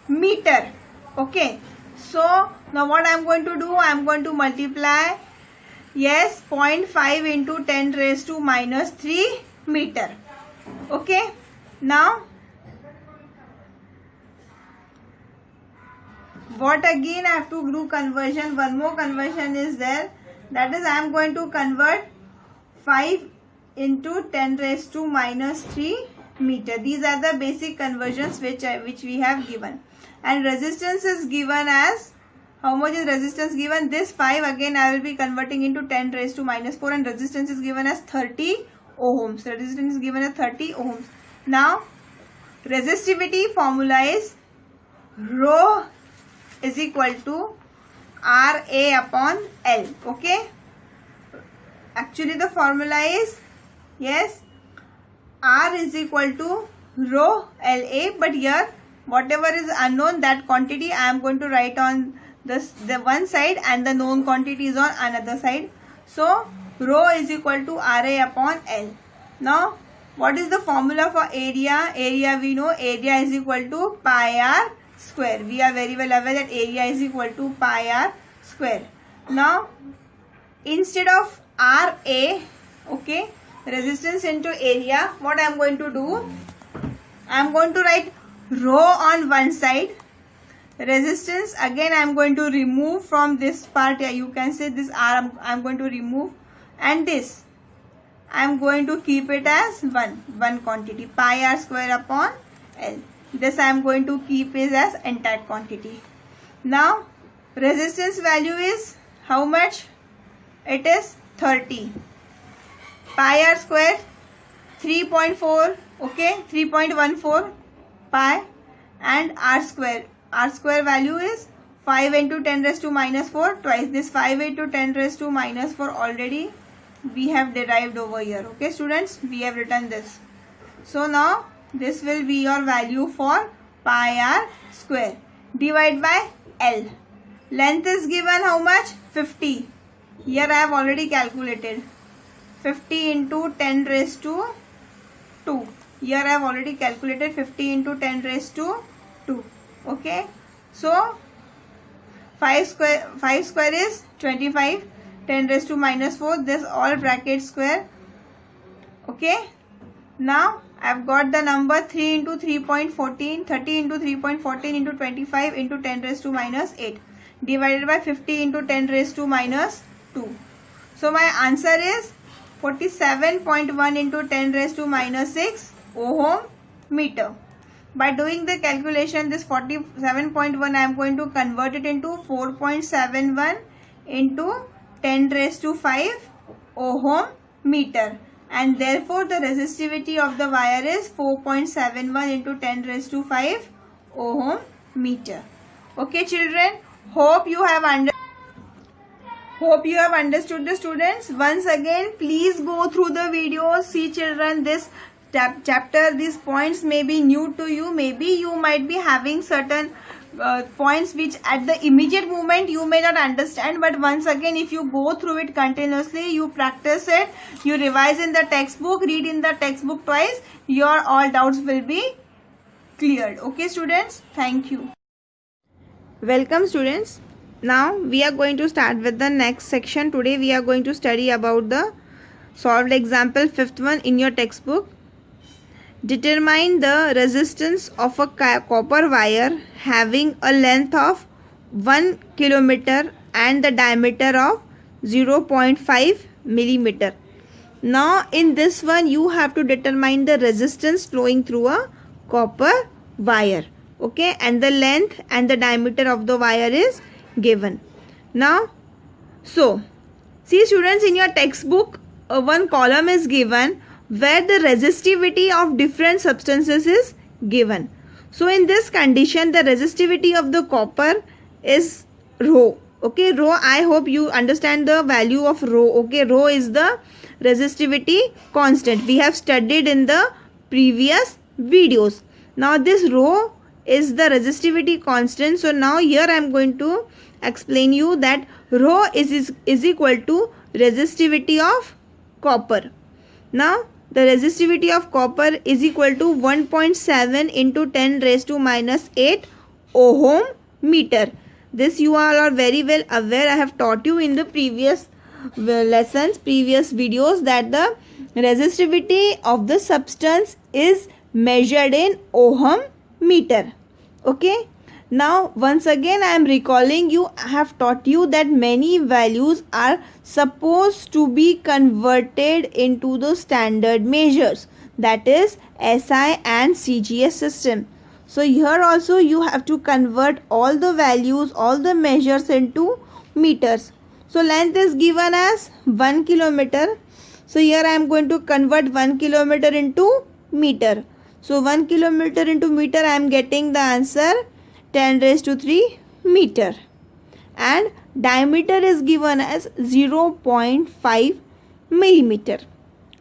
meter. Okay, so now what I am going to do? I am going to multiply, yes, 0.5 into 10 raised to minus 3 meter. Okay, now what again I have to do conversion? One more conversion is there. That is, I am going to convert 5 into 10 raised to minus 3 meter. These are the basic conversions which we have given. And resistance is given as, how much is resistance given? This 5 again I will be converting into 10 raised to minus 4, and resistance is given as 30 ohms. Resistance is given as 30 ohms. Now resistivity formula is rho is equal to RA upon L. Okay, actually the formula is, yes, R is equal to rho LA, but here whatever is unknown, that quantity I am going to write on this, the one side, and the known quantity is on another side. So rho is equal to RA upon L. Now what is the formula for area? Area we know, area is equal to pi r square. We are very well aware that area is equal to pi r square. Now instead of RA, okay, resistance into area, what I am going to do, I am going to write rho on one side. Resistance again I am going to remove from this part. You can say this R I am going to remove, and this I am going to keep it as one quantity, pi r square upon L. This I am going to keep it as entire quantity. Now resistance value is how much? It is 30. Pi r square 3.4, okay, 3.14 pi, and r square. R square value is 5 into 10 raised to minus 4 twice. This 5 into 10 raised to minus 4 already we have derived over here. Okay students, we have written this. So now this will be your value for pi r square. Divide by L. Length is given how much? 50. Here I have already calculated. 50 into 10 raised to 2. Here I have already calculated 50 into 10 raised to 2. Okay. So 5 square is 25. 10 raised to minus 4. This all bracket square. Okay. Now I have got the number 3 into 3.14. 30 into 3.14 into 25 into 10 raised to minus 8. Divided by 50 into 10 raised to minus 2. So my answer is 47.1 into 10 raised to minus 6 ohm meter. By doing the calculation, this 47.1 I am going to convert it into 4.71 into 10 raised to 5 ohm meter, and therefore the resistivity of the wire is 4.71 into 10 raised to 5 ohm meter. Okay children, hope you have understood the students. Once again, please go through the videos. See children, this chapter, these points may be new to you. Maybe you might be having certain points which at the immediate moment you may not understand, but once again if you go through it continuously, you practice it, you revise in the textbook, read in the textbook twice, your all doubts will be cleared. Okay students, thank you. Welcome students. Now we are going to start with the next section. Today we are going to study about the solved example 5th one in your textbook. Determine the resistance of a copper wire having a length of 1 kilometer and the diameter of 0.5 millimeter. Now in this one you have to determine the resistance flowing through a copper wire. Okay, and the length and the diameter of the wire is given. Now, so see students, in your textbook one column is given where the resistivity of different substances is given. So in this condition the resistivity of the copper is rho. Okay, rho, I hope you understand the value of rho. Okay, rho is the resistivity constant. We have studied in the previous videos. Now this rho is the resistivity constant. So now here I am going to explain you that rho is equal to resistivity of copper. Now the resistivity of copper is equal to 1.7 into 10 raised to minus 8 ohm meter. This you all are very well aware. I have taught you in the previous lessons, previous videos, that the resistivity of the substance is measured in ohm meter. Okay. Now once again I am recalling you, I have taught you that many values are supposed to be converted into the standard measures, that is SI and CGS system. So here also you have to convert all the values, all the measures into meters. So length is given as 1 kilometer. So here I am going to convert 1 kilometer into meter. So 1 kilometer into meter I am getting the answer 10 raised to 3 meter, and diameter is given as 0.5 millimeter.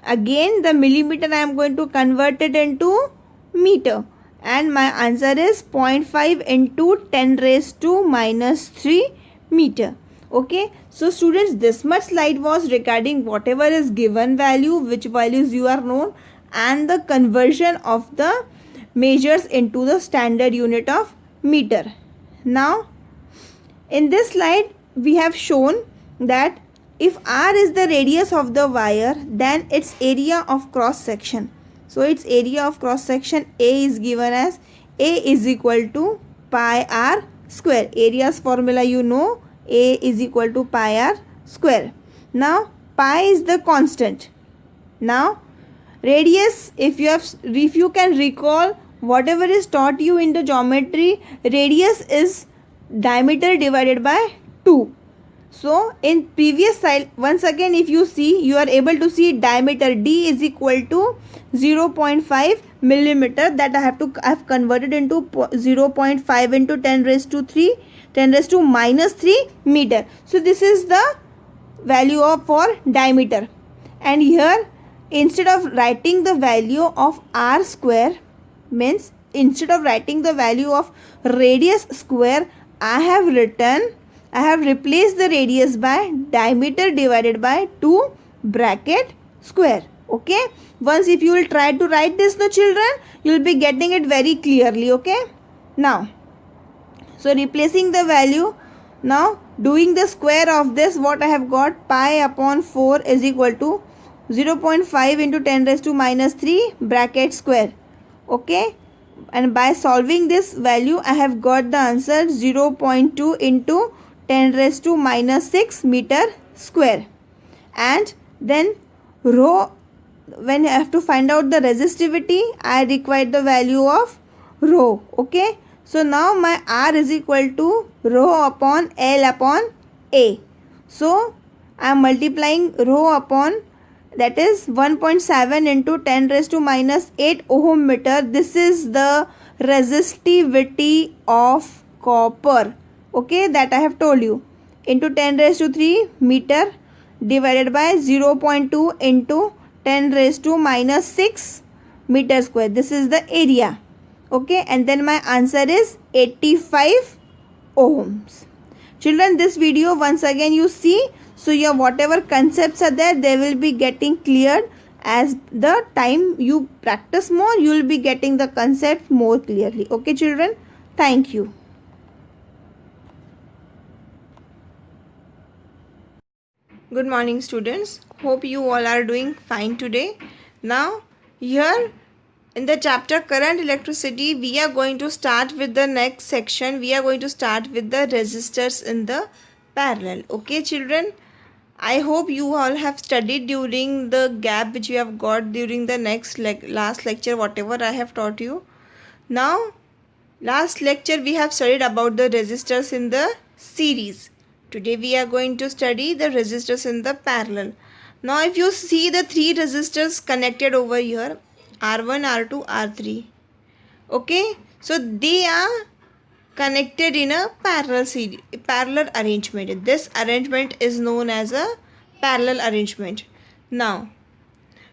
Again the millimeter I am going to convert it into meter, and my answer is 0.5 into 10 raised to minus 3 meter. Okay, so students, this much slide was regarding whatever is given value, which values you are known, and the conversion of the measures into the standard unit of meter. Now in this slide we have shown that if R is the radius of the wire, then its area of cross section. So its area of cross section A is given as A is equal to pi R square. Area's formula you know, A is equal to pi R square. Now pi is the constant. Now radius, if you can recall whatever is taught you in the geometry, radius is diameter divided by 2. So in previous slide, once again if you see, you are able to see diameter D is equal to 0.5 millimeter, that I have converted into 0.5 into 10 raised to 3 meter. So this is the value for diameter, and here instead of writing the value of R square, means instead of writing the value of radius square, I have replaced the radius by diameter divided by 2 bracket square. Okay, once if you will try to write this, the children, you will be getting it very clearly. Okay, now so replacing the value, now doing the square of this, what I have got, pi upon 4 is equal to 0.5 into 10 raised to minus 3 bracket square. Okay, and by solving this value, I have got the answer 0.2 into 10 raised to minus 6 meter square. And then rho, when I have to find out the resistivity, I require the value of rho. Okay, so now my R is equal to rho upon L upon A. So I am multiplying rho upon, that is 1.7 into 10 raised to minus 8 ohm meter. This is the resistivity of copper. Okay, that I have told you, into 10 raised to 3 meter divided by 0.2 into 10 raised to minus 6 meter square. This is the area. Okay, and then my answer is 85 ohms. Children, this video once again you see, so your whatever concepts are there, they will be getting cleared. As the time you practice more, you will be getting the concept more clearly. Okay children, thank you. Good morning students, hope you all are doing fine today. Now here in the chapter current electricity, we are going to start with the next section. We are going to start with the resistors in the parallel. Okay children, I hope you all have studied during the gap which you have got during the last lecture, whatever I have taught you. Now last lecture we have studied about the resistors in the series. Today we are going to study the resistors in the parallel. Now if you see the three resistors connected over here, R1, R2, R3. Okay, so they are connected in a parallel arrangement. This arrangement is known as a parallel arrangement. Now,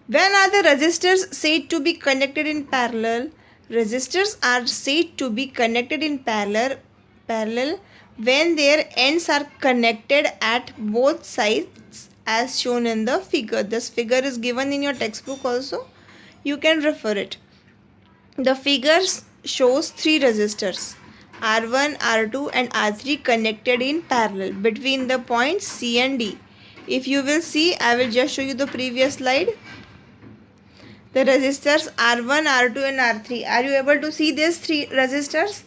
when are the resistors said to be connected in parallel? Resistors are said to be connected in parallel when their ends are connected at both sides as shown in the figure. This figure is given in your textbook also. You can refer it. The figure shows three resistors, R1, R2 and R3 connected in parallel between the points C and D. If you will see, I will just show you the previous slide. The resistors R1, R2 and R3. Are you able to see these three resistors?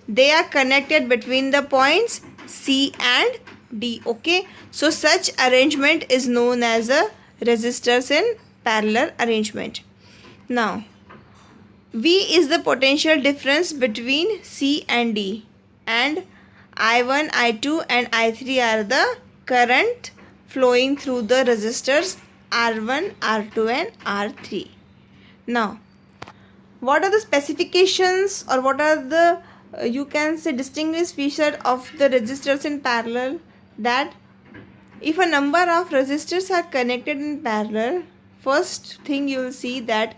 They are connected between the points C and D. Okay, so such arrangement is known as a resistors in parallel arrangement. Now, V is the potential difference between C and D, and I1, I2 and I3 are the current flowing through the resistors R1, R2 and R3. Now, what are the specifications, or what are the you can say distinguished feature of the resistors in parallel? That if a number of resistors are connected in parallel, first thing you will see that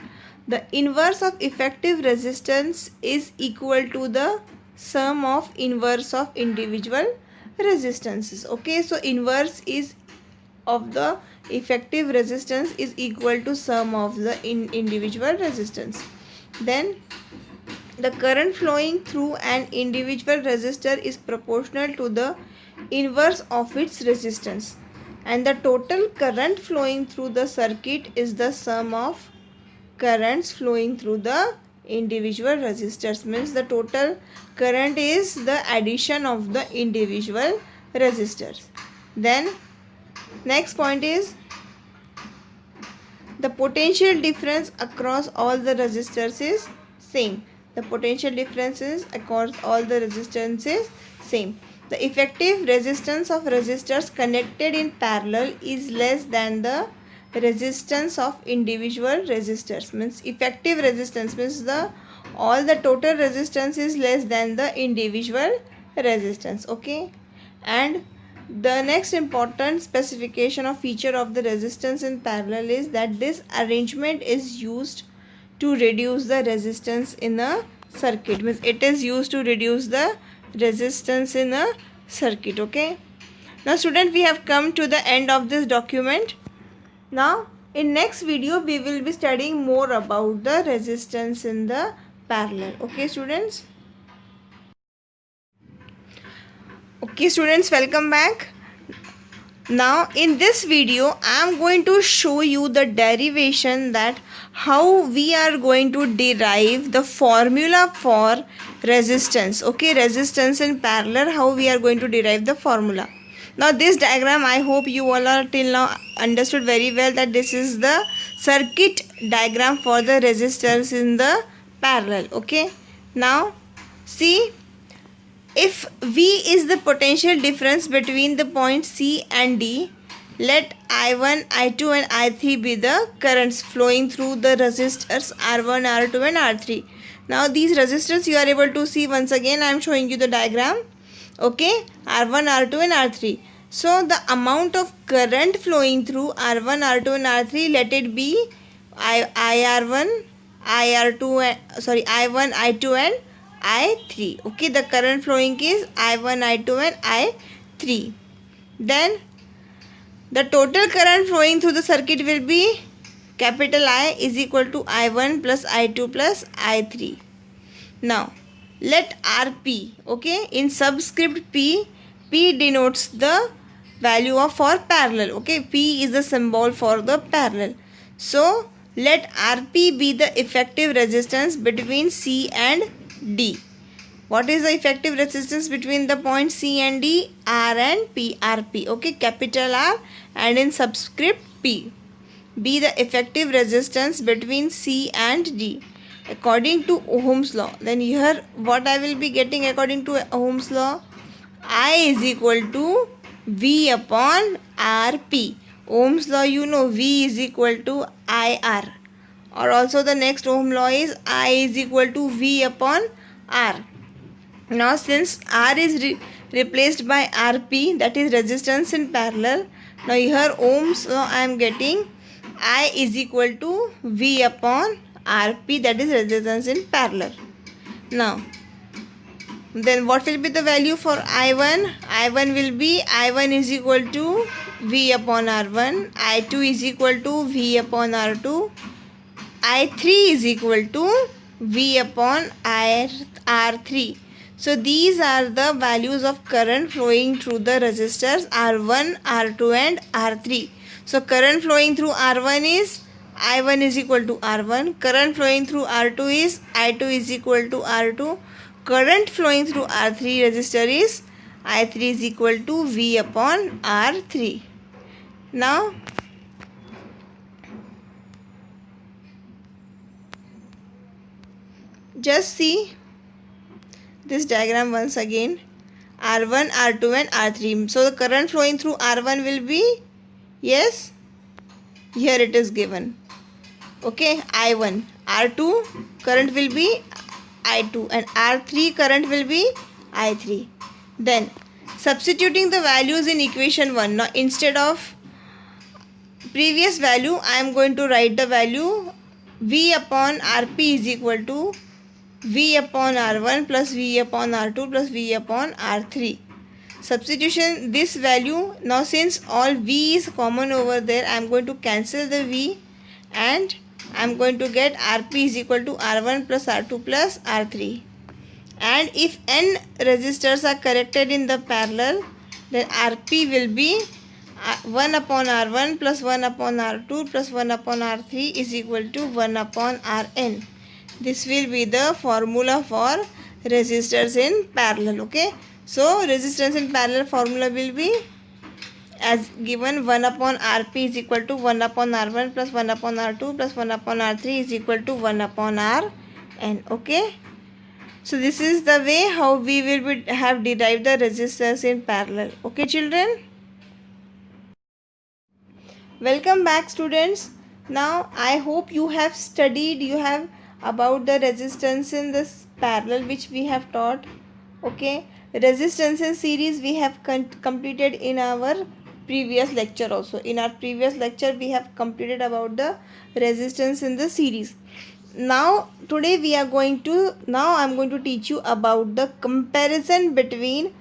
the inverse of effective resistance is equal to the sum of inverse of individual resistances. Okay, so inverse is of the effective resistance is equal to sum of the individual resistance. Then the current flowing through an individual resistor is proportional to the inverse of its resistance. and the total current flowing through the circuit is the sum of currents flowing through the individual resistors. Means the total current is the addition of the individual resistors. Then next point is the potential difference across all the resistors is same. The potential differences across all the resistance is same. The effective resistance of resistors connected in parallel is less than the resistance of individual resistors. Means effective resistance means the all the total resistance is less than the individual resistance. Okay, and the next important specification or feature of the resistance in parallel is that this arrangement is used to reduce the resistance in a circuit. Means it is used to reduce the resistance in a circuit. Okay, now student, we have come to the end of this document. Now in next video we will be studying more about the resistance in the parallel. Okay students. Okay students, welcome back. Now in this video I am going to show you the derivation, that how we are going to derive the formula for resistance. Okay, resistance in parallel, how we are going to derive the formula. Now this diagram, I hope you all are till now understood very well that this is the circuit diagram for the resistors in the parallel. Okay, now see, if V is the potential difference between the points C and D, let I1, I2 and I3 be the currents flowing through the resistors R1, R2 and R3. Now these resistors you are able to see. Once again I am showing you the diagram. Okay, R1, R2 and R3. So the amount of current flowing through R1, R2 and R3, let it be I1, I1, I2 and I3. Okay, the current flowing is I1, I2 and I3. Then the total current flowing through the circuit will be capital I is equal to I1 plus I2 plus I3. Now let Rp, okay, in subscript P, P denotes the value of for parallel. Okay, P is the symbol for the parallel. So let Rp be the effective resistance between C and D. What is the effective resistance between the points C and D? R and P, Rp. Okay, capital R and in subscript P. Be the effective resistance between C and D according to Ohm's law. Then here what I will be getting according to Ohm's law? I is equal to V upon Rp. Ohm's law, you know, V is equal to IR. Or also the next Ohm law is I is equal to V upon R. Now since R is replaced by Rp, that is resistance in parallel. Now here Ohm's law I am getting I is equal to V upon Rp, that is resistance in parallel. Now then what will be the value for I1? I1 will be I1 is equal to V upon R1, I2 is equal to V upon R2, I3 is equal to V upon R3. So these are the values of current flowing through the resistors R1, R2 and R3. So current flowing through R1 is I1 is equal to R1. Current flowing through R2 is I2 is equal to R2. Current flowing through R3 resistor is I3 is equal to V upon R3. Now just see this diagram once again. R1, R2 and R3. So the current flowing through R1 will be, yes, here it is given. Okay, I1. R2 current will be I2 and R3 current will be I3. Then substituting the values in equation 1. Now instead of previous value I am going to write the value V upon Rp is equal to V upon R1 plus V upon R2 plus V upon R3. Substitution this value. Now since all V is common over there, I am going to cancel the V and I am going to get Rp is equal to R1 plus R2 plus R3. And if n resistors are connected in the parallel, then Rp will be 1 upon R1 plus 1 upon R2 plus 1 upon R3 is equal to 1 upon Rn. This will be the formula for resistors in parallel. Okay, so resistance in parallel formula will be as given: 1 upon Rp is equal to 1 upon R1 plus 1 upon R2 plus 1 upon R3 is equal to 1 upon Rn. Okay, so this is the way how we will have derived the resistors in parallel. Okay children, welcome back students. Now I hope you have studied, you have about the resistance in this parallel which we have taught. Okay, resistance in series we have completed in our previous lecture also. In our previous lecture we have completed about the resistance in the series. Now today I'm going to teach you about the comparison between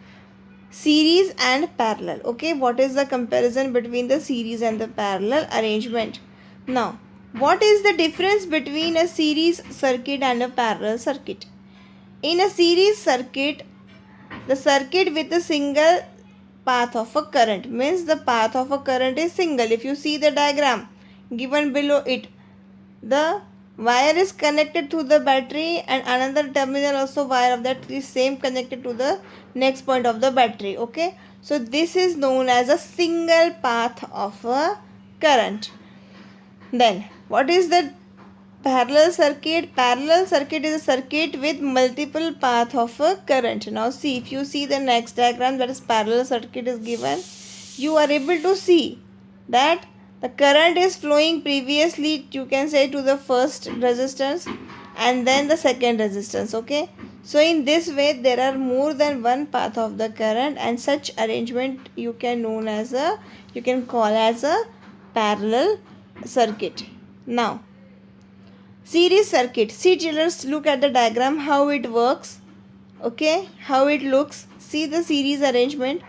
series and parallel. Okay, what is the comparison between the series and the parallel arrangement? Now, what is the difference between a series circuit and a parallel circuit? In a series circuit, the circuit with a single path of a current, means the path of a current is single. If you see the diagram given below it, the wire is connected to the battery and another terminal also wire of that is same connected to the next point of the battery. Okay, so this is known as a single path of a current. Then what is the parallel circuit? Parallel circuit is a circuit with multiple path of a current. Now see, if you see the next diagram, that is parallel circuit is given, you are able to see that the current is flowing previously, you can say, to the first resistance and then the second resistance. Okay, so in this way there are more than one path of the current, and such arrangement you can call as a parallel circuit. Now series circuit, see children, look at the diagram how it works. Okay, how it looks. See the series arrangement.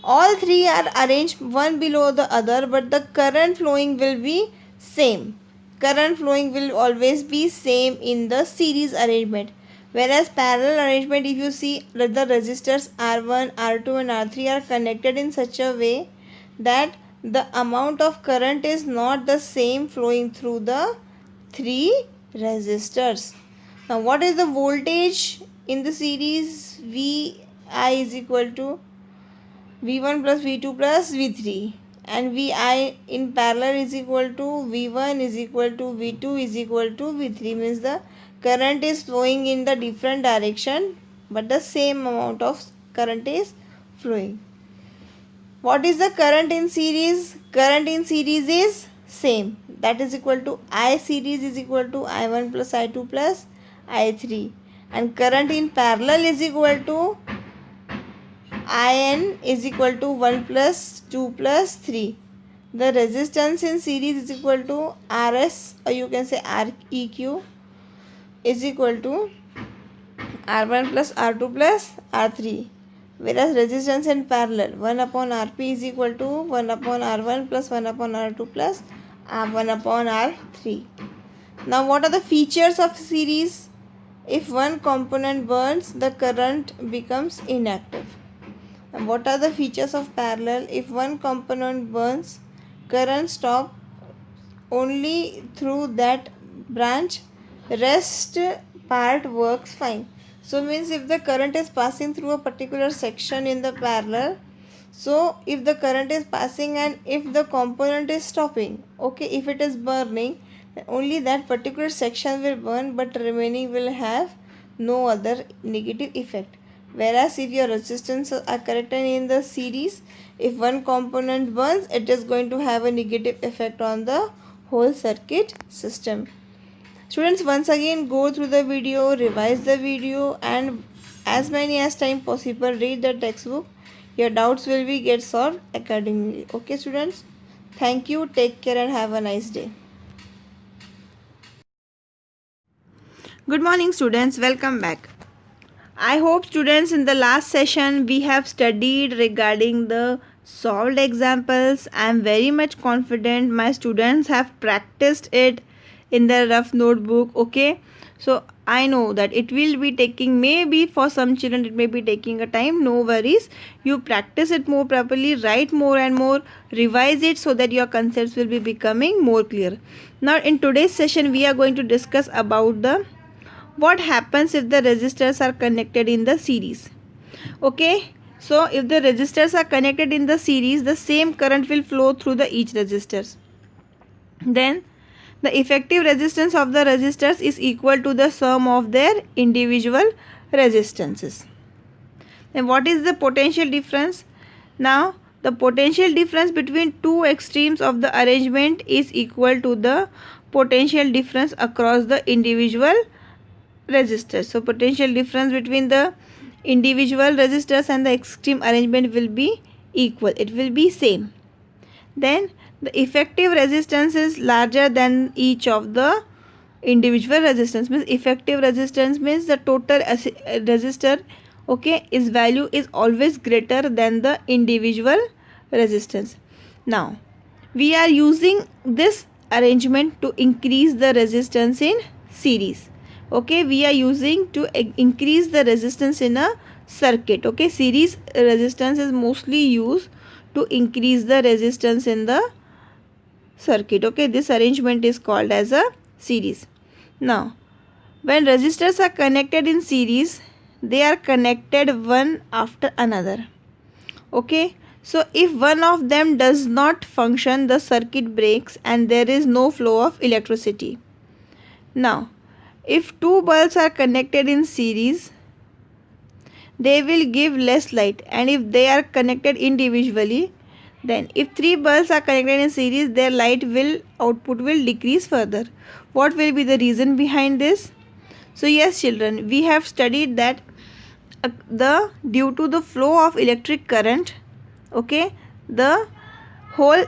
All three are arranged one below the other, but the current flowing will be same. Current flowing will always be same in the series arrangement. Whereas parallel arrangement, if you see that the resistors R1, R2 and R3 are connected in such a way that the amount of current is not the same flowing through the three resistors. Now what is the voltage in the series? Vi is equal to V1 plus V2 plus V3, and Vi in parallel is equal to V1 is equal to V2 is equal to V3, means the current is flowing in the different direction but the same amount of current is flowing. What is the current in series? Current in series is same, that is equal to I series is equal to I1 plus I2 plus I3, and current in parallel is equal to In is equal to 1 plus 2 plus 3. The resistance in series is equal to Rs, or you can say Req, is equal to R1 plus R2 plus R3. Whereas resistance in parallel, 1 upon Rp is equal to 1 upon R1 plus 1 upon R2 plus 1 upon R3. Now what are the features of series? If one component burns, the current becomes inactive. And what are the features of parallel? If one component burns, current stop only through that branch, rest part works fine. So means if the current is passing through a particular section in the parallel, so if the current is passing and if the component is stopping, okay, if it is burning, only that particular section will burn, but remaining will have no other negative effect. Whereas if your resistances are connected in the series, if one component burns, it is going to have a negative effect on the whole circuit system. Students, once again go through the video, revise the video, and as many as time possible read the textbook. Your doubts will be get solved accordingly. Okay students, thank you, take care and have a nice day. Good morning students, welcome back. I hope students in the last session we have studied regarding the solved examples. I am very much confident my students have practiced it in their rough notebook. Okay, So I know that it will be taking, maybe for some children it may be taking a time. No worries, you practice it more properly, write more and more, revise it so that your concepts will be becoming more clear. Now in today's session we are going to discuss about the what happens if the resistors are connected in the series. Okay, so if the resistors are connected in the series, the same current will flow through the each resistors. Then the effective resistance of the resistors is equal to the sum of their individual resistances. Then what is the potential difference? Now the potential difference between two extremes of the arrangement is equal to the potential difference across the individual resistors. So potential difference between the individual resistors and the extreme arrangement will be equal, it will be same. Then the effective resistance is larger than each of the individual resistance. Means effective resistance means the total resistor, okay, its value is always greater than the individual resistance. Now we are using this arrangement to increase the resistance in series. Okay, we are using to increase the resistance in a circuit. Okay, series resistance is mostly used to increase the resistance in the circuit. Okay, this arrangement is called as a series. Now when resistors are connected in series, they are connected one after another. Okay, so if one of them does not function, the circuit breaks and there is no flow of electricity. Now if two bulbs are connected in series, they will give less light, and if they are connected individually, then if three bulbs are connected in series, their light output will decrease further. What will be the reason behind this? So yes children, we have studied that due to the flow of electric current, okay, the whole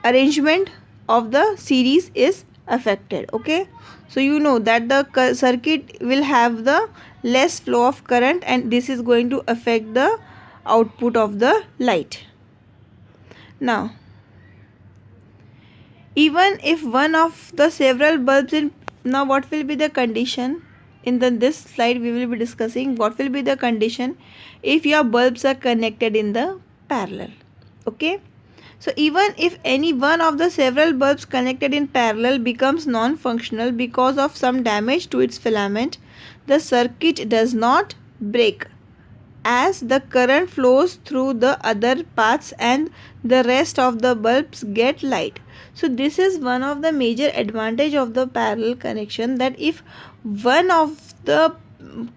arrangement of the series is affected. Okay, so you know that the circuit will have the less flow of current, and this is going to affect the output of the light. Now even if one of the several bulbs in, now what will be the condition? In this slide we will be discussing what will be the condition if your bulbs are connected in the parallel. Okay, so even if any one of the several bulbs connected in parallel becomes non-functional because of some damage to its filament, the circuit does not break, as the current flows through the other paths and the rest of the bulbs get light. So this is one of the major advantage of the parallel connection, that if one of the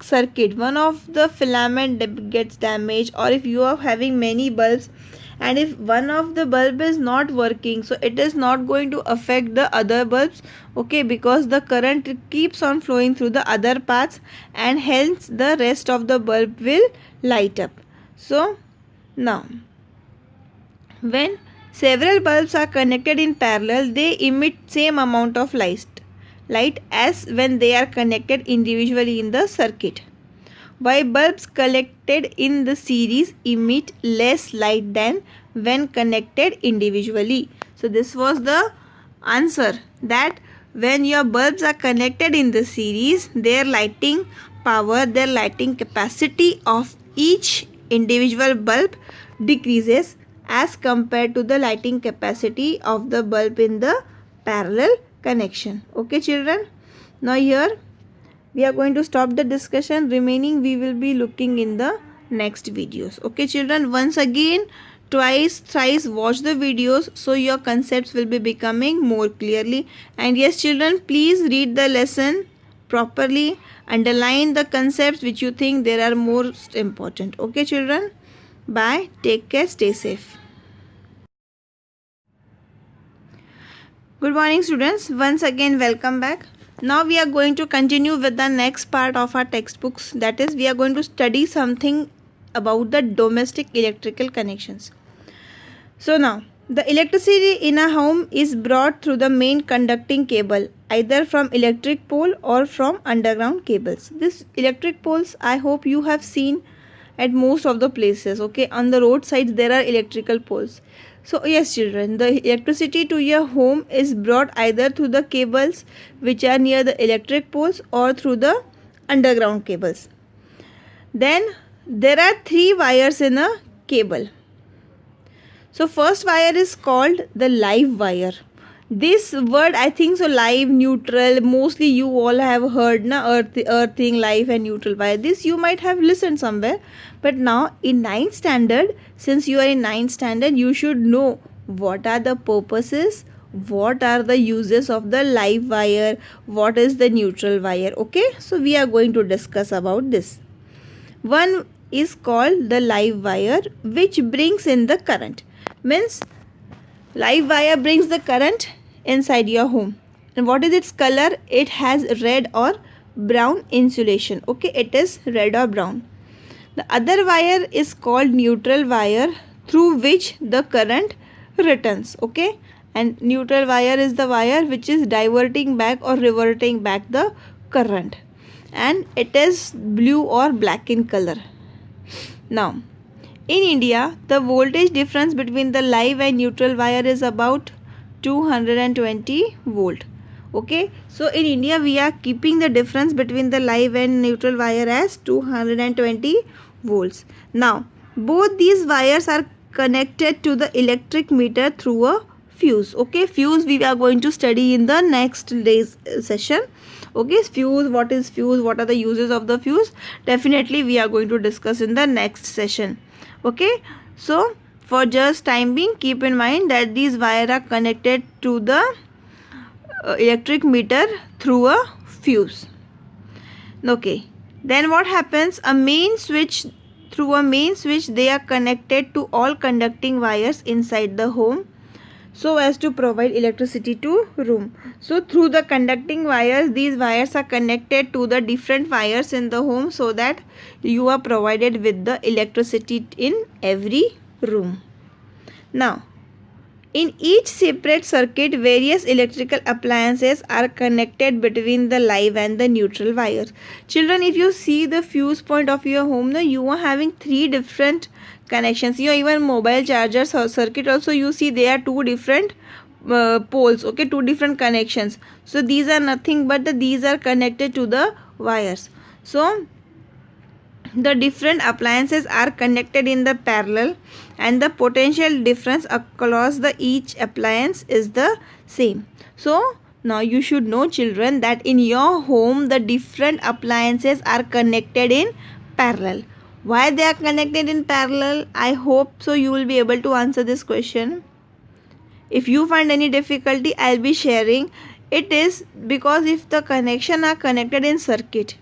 circuit, one of the filament gets damaged, or if you are having many bulbs and if one of the bulb is not working, so it is not going to affect the other bulbs. Okay, because the current keeps on flowing through the other paths and hence the rest of the bulb will light up. So now when several bulbs are connected in parallel, they emit same amount of light as when they are connected individually in the circuit. While bulbs connected in the series emit less light than when connected individually. So this was the answer, that when your bulbs are connected in the series, their lighting power, their lighting capacity of each individual bulb decreases as compared to the lighting capacity of the bulb in the parallel connection. Okay children, now here we are going to stop the discussion. Remaining we will be looking in the next videos. Okay children, once again twice thrice watch the videos so your concepts will be becoming more clearly. And yes children, please read the lesson properly, underline the concepts which you think they are most important. Okay children, bye, take care, stay safe. Good morning students, once again welcome back. Now we are going to continue with the next part of our textbooks, that is we are going to study something about the domestic electrical connections. So now the electricity in a home is brought through the main conducting cable, either from electric pole or from underground cables. This electric poles I hope you have seen at most of the places. Okay, on the roadsides there are electrical poles. So yes children, the electricity to your home is brought either through the cables which are near the electric poles or through the underground cables. Then there are 3 wires in a cable. So first wire is called the live wire. This word I think so, live, neutral, mostly you all have heard na, earthing, live and neutral wire. This you might have listened somewhere, but now in 9th standard, since you are in 9th standard, you should know what are the purposes, what are the uses of the live wire, what is the neutral wire. Okay, so we are going to discuss about this. One is called the live wire which brings in the current. Means live wire brings the current inside your home. And what is its color? It has red or brown insulation. Okay, it is red or brown. The other wire is called neutral wire through which the current returns. Okay, and neutral wire is the wire which is diverting back or reverting back the current, and it is blue or black in color. Now in India, the voltage difference between the live and neutral wire is about 220 volt. Okay, so in India we are keeping the difference between the live and neutral wire as 220 volts. Now both these wires are connected to the electric meter through a fuse. Okay, fuse we are going to study in the next day's session. Okay, fuse, what is fuse, what are the uses of the fuse, definitely we are going to discuss in the next session. Okay, so for just time being, keep in mind that these wires are connected to the electric meter through a fuse. Okay, then what happens? Through a main switch they are connected to all conducting wires inside the home so as to provide electricity to room. So through the conducting wires, these wires are connected to the different wires in the home so that you are provided with the electricity in every room. Now in each separate circuit, various electrical appliances are connected between the live and the neutral wires. Children, if you see the fuse point of your home, now you are having 3 different connections. Your even mobile chargers or circuit also you see they are 2 different poles. Okay, 2 different connections. So these are nothing but these are connected to the wires. So the different appliances are connected in the parallel and the potential difference across the each appliance is the same. So now you should know children that in your home the different appliances are connected in parallel. Why they are connected in parallel? I hope so you will be able to answer this question. If you find any difficulty, I'll be sharing. It is because if the connection are connected in circuit,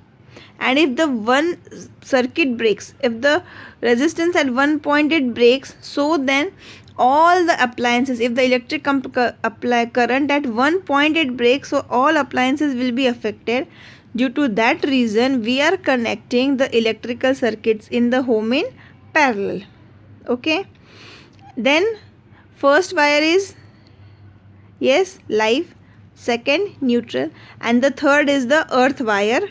and if the one circuit breaks, if the resistance at one point it breaks, so then all the appliances, if the electric current at one point it breaks, so all appliances will be affected. Due to that reason we are connecting the electrical circuits in the home in parallel. Okay, then first wire is yes live, second neutral, and the third is the earth wire.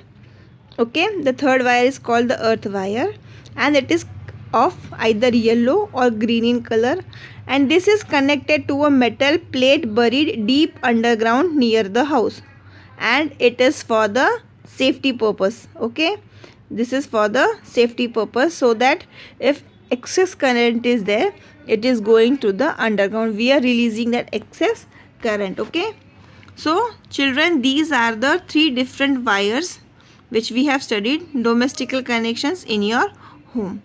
Okay, the third wire is called the earth wire and it is of either yellow or green in color, and this is connected to a metal plate buried deep underground near the house, and it is for the safety purpose. Okay, this is for the safety purpose, so that if excess current is there, it is going to the underground, we are releasing that excess current. Okay, so children, these are the 3 different wires which we have studied, domestical connections in your home.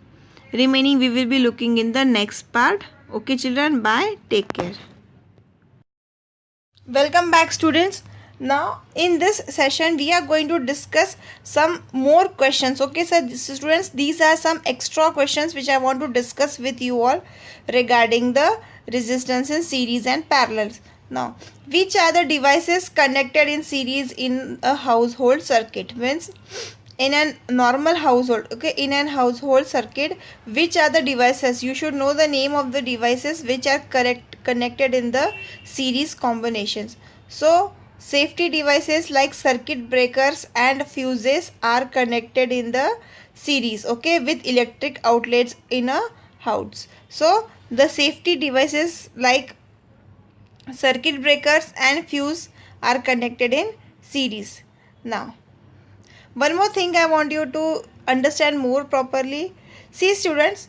Remaining we will be looking in the next part. Okay children, bye, take care. Welcome back students. Now in this session we are going to discuss some more questions. Okay, so students, these are some extra questions which I want to discuss with you all regarding the resistance in series and parallels. Now, which are the devices connected in series in a household circuit? Means in a normal household, okay, in an household circuit, which are the devices? You should know the name of the devices which are connected in the series combinations. So safety devices like circuit breakers and fuses are connected in the series, okay, with electric outlets in a house. So the safety devices like circuit breakers and fuse are connected in series. Now, one more thing I want you to understand more properly. See students,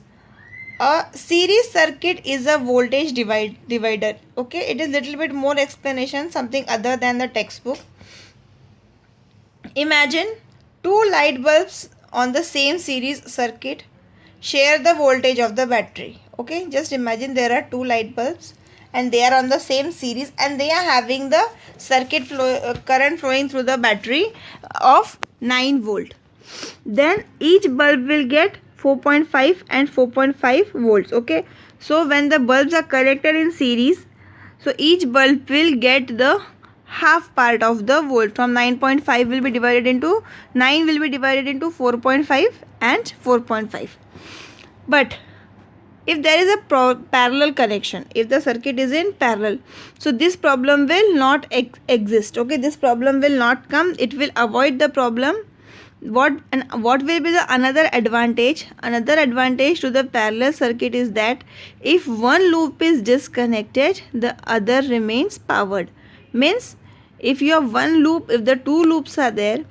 a series circuit is a voltage divider. Okay, it is little bit more explanation, something other than the textbook. Imagine two light bulbs on the same series circuit share the voltage of the battery. Okay, just imagine there are two light bulbs and they are on the same series and they are having the current flowing through the battery of 9 volt. Then each bulb will get 4.5 and 4.5 volts. Okay, so when the bulbs are connected in series, so each bulb will get the half part of the volt. From 9.5 will be divided into 9 will be divided into 4.5 and 4.5. But if there is a parallel connection, if the circuit is in parallel, so this problem will not exist. Okay, this problem will not come. It will avoid the problem. What will be the another advantage? Another advantage to the parallel circuit is that if one loop is disconnected, the other remains powered. Means if your one loop, if the two loops are there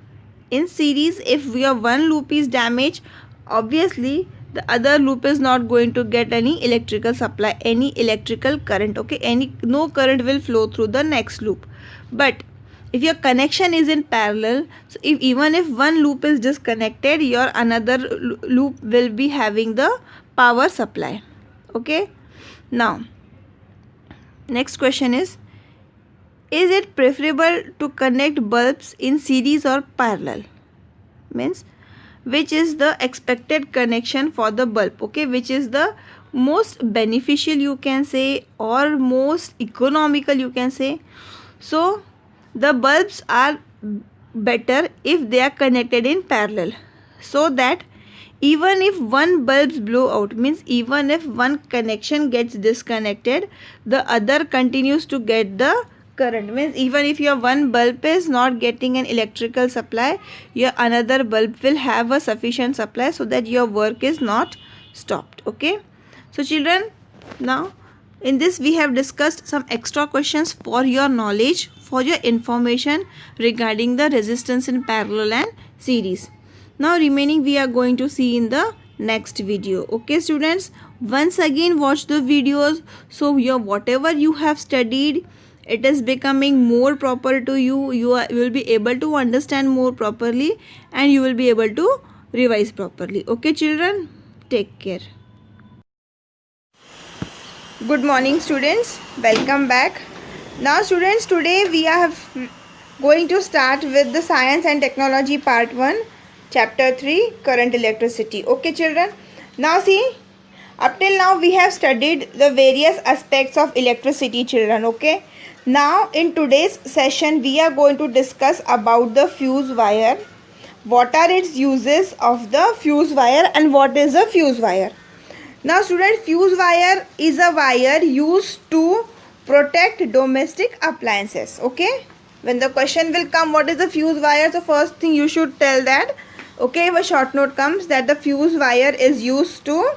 in series, if your one loop is damaged, obviously the other loop is not going to get any electrical supply, any electrical current. Okay, no current will flow through the next loop. But if your connection is in parallel, so even if one loop is disconnected, your another loop will be having the power supply. Okay, now next question is it preferable to connect bulbs in series or parallel? Means which is the expected connection for the bulb? Okay, which is the most beneficial, you can say, or most economical, you can say. So the bulbs are better if they are connected in parallel, so that even if one bulb blow out, means even if one connection gets disconnected, the other continues to get the current. Means even if your one bulb is not getting an electrical supply, your another bulb will have a sufficient supply, so that your work is not stopped. Okay, so children, now in this we have discussed some extra questions for your knowledge, for your information regarding the resistance in parallel and series. Now remaining we are going to see in the next video. Okay students, once again watch the videos, so your whatever you have studied, it is becoming more proper to you. You will be able to understand more properly and you will be able to revise properly. Okay children, take care. Good morning students, welcome back. Now students, today we are going to start with the science and technology part 1, chapter 3, current electricity. Okay children, now see, up till now we have studied the various aspects of electricity children. Okay, now in today's session we are going to discuss about the fuse wire. What are its uses of the fuse wire and what is a fuse wire? Now student, fuse wire is a wire used to protect domestic appliances. Okay, when the question will come what is the fuse wire, so first thing you should tell that, okay, if a short note comes that the fuse wire is used to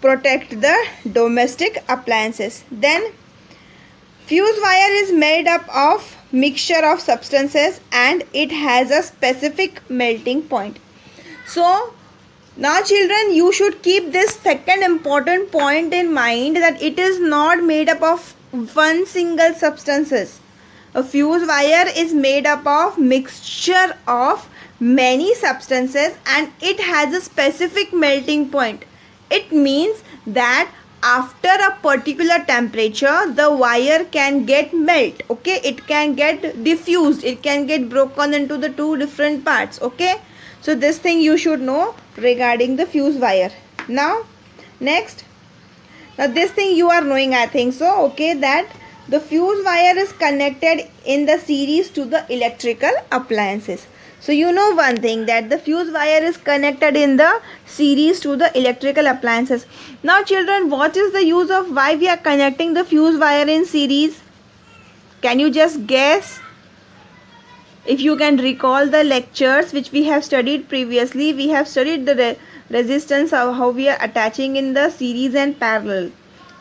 protect the domestic appliances. Then fuse wire is made up of mixture of substances and it has a specific melting point. So now children, you should keep this second important point in mind, that it is not made up of one single substances. A fuse wire is made up of mixture of many substances and it has a specific melting point. It means that after a particular temperature the wire can get melt. Okay, it can get diffused, it can get broken into the two different parts. Okay, so this thing you should know regarding the fuse wire. Now next, now this thing you are knowing, I think so. Okay, that the fuse wire is connected in the series to the electrical appliances. So you know one thing, that the fuse wire is connected in the series to the electrical appliances. Now children, what is the use of why we are connecting the fuse wire in series? Can you just guess? If you can recall the lectures which we have studied previously, we have studied the resistance of how we are attaching in the series and parallel.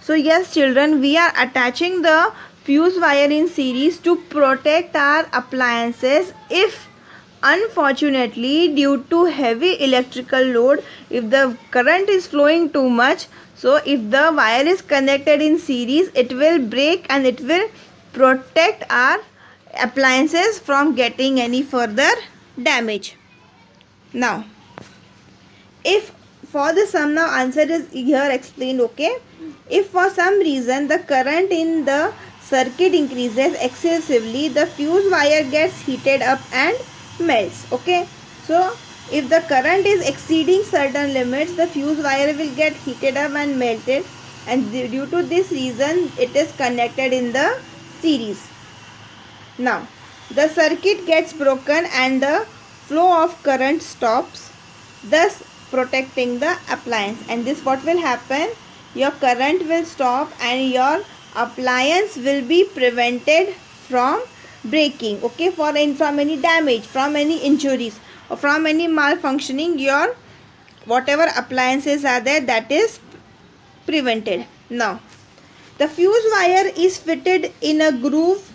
So yes children, we are attaching the fuse wire in series to protect our appliances if unfortunately due to heavy electrical load, if the current is flowing too much, so if the wire is connected in series, it will break and it will protect our appliances from getting any further damage. Now if for the sum, now answer is here explained. Okay, if for some reason the current in the circuit increases excessively, the fuse wire gets heated up and melts. Okay, so if the current is exceeding certain limits, the fuse wire will get heated up and melted, and due to this reason it is connected in the series. Now the circuit gets broken and the flow of current stops, thus protecting the appliance. And this what will happen, your current will stop and your appliance will be prevented from breaking. Okay, from any damage, from any injuries or from any malfunctioning, your whatever appliances are there, that is prevented. Now the fuse wire is fitted in a groove,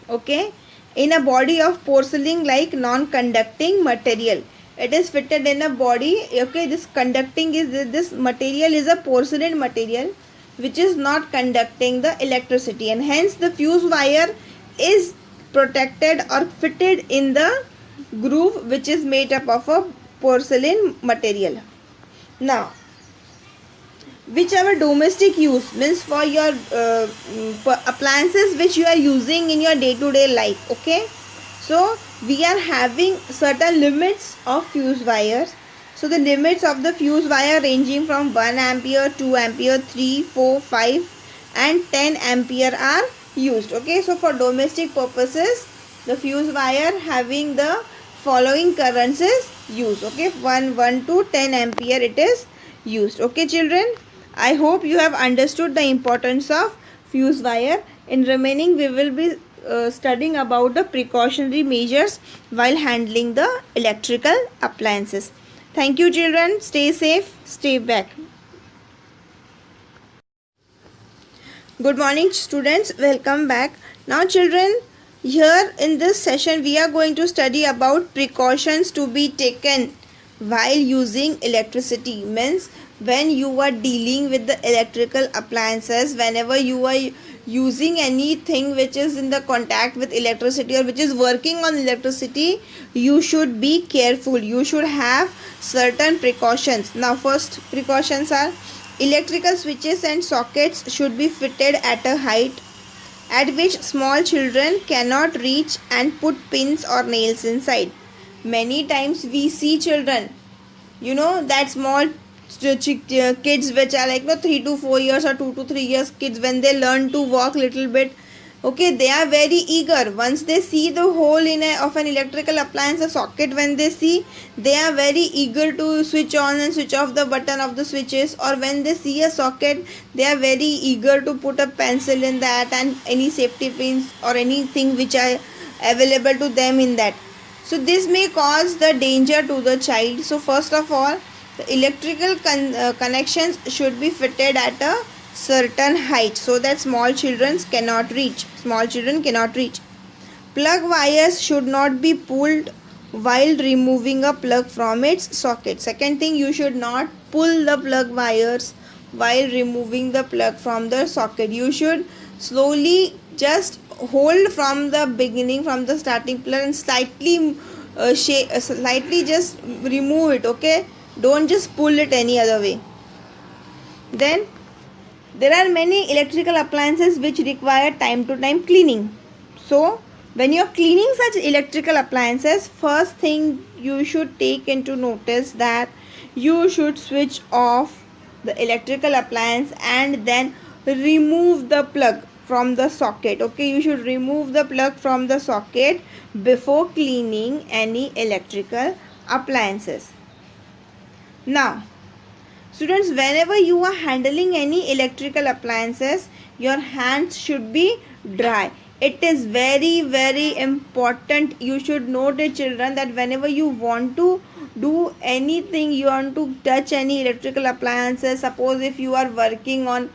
okay, in a body of porcelain like non-conducting material. It is fitted in a body, okay, this conducting is this material is a porcelain material which is not conducting the electricity, and hence the fuse wire is protected or fitted in the groove which is made up of a porcelain material. Now whichever domestic use, means for your appliances which you are using in your day-to-day life. Okay, so we are having certain limits of fuse wires. So the limits of the fuse wire ranging from 1 ampere, 2 ampere, 3, 4, 5 and 10 ampere are used. Okay, so for domestic purposes the fuse wire having the following currents is used. Okay, 1 to 10 ampere it is used. Okay children, I hope you have understood the importance of fuse wire. In remaining we will be studying about the precautionary measures while handling the electrical appliances. Thank you children, stay safe, stay back. Good morning students, welcome back. Now children, here in this session we are going to study about precautions to be taken while using electricity. Means when you are dealing with the electrical appliances, whenever you are using anything which is in the contact with electricity or which is working on electricity, you should be careful, you should have certain precautions. Now first precautions are, electrical switches and sockets should be fitted at a height at which small children cannot reach and put pins or nails inside. Many times we see children, you know, that small kids which are like 3 to 4 years or 2 to 3 years kids, when they learn to walk little bit, okay, they are very eager. Once they see the hole in of an electrical appliance, a socket, when they see, they are very eager to switch on and switch off the button of the switches, or when they see a socket they are very eager to put a pencil in that and any safety pins or anything which are available to them in that. So this may cause the danger to the child. So first of all, the electrical connections should be fitted at a certain height so that small children cannot reach. Plug wires should not be pulled while removing a plug from its socket. Second thing, you should not pull the plug wires while removing the plug from the socket. You should slowly just hold from the beginning, from the starting plug, and slightly just remove it. Okay, don't just pull it any other way. Then there are many electrical appliances which require time to time cleaning. So when you are cleaning such electrical appliances, first thing you should take into notice that you should switch off the electrical appliance and then remove the plug from the socket. Okay, you should remove the plug from the socket before cleaning any electrical appliances. Now students, whenever you are handling any electrical appliances, your hands should be dry. It is very very important. You should note it, children, that whenever you want to do anything, you want to touch any electrical appliances, suppose if you are working on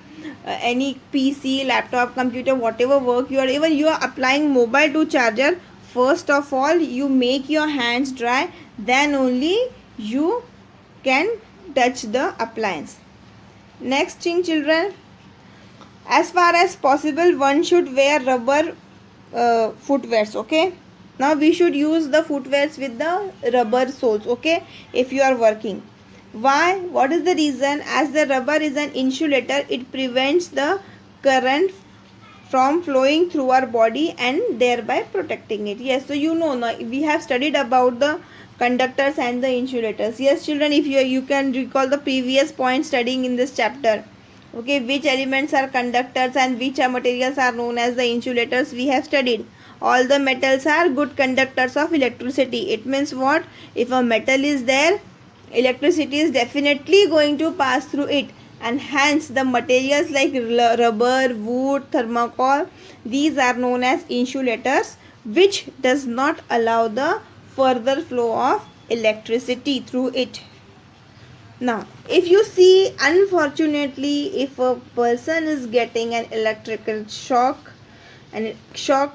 any PC, laptop, computer, whatever work you are, even you are applying mobile to charger, first of all you make your hands dry, then only you can touch the appliance. Next thing, children, as far as possible one should wear rubber footwears. Okay, now we should use the footwears with the rubber soles. Okay, if you are working. Why? What is the reason? As the rubber is an insulator, it prevents the current from flowing through our body and thereby protecting it. Yes, so you know now we have studied about the conductors and the insulators. Yes, children, if you can recall the previous point studying in this chapter. Okay, which elements are conductors and which materials are known as the insulators, we have studied. All the metals are good conductors of electricity. It means what? If a metal is there, electricity is definitely going to pass through it, and hence the materials like rubber, wood, thermocol, these are known as insulators, which does not allow the further flow of electricity through it. Now, if you see, unfortunately, if a person is getting an electrical shock,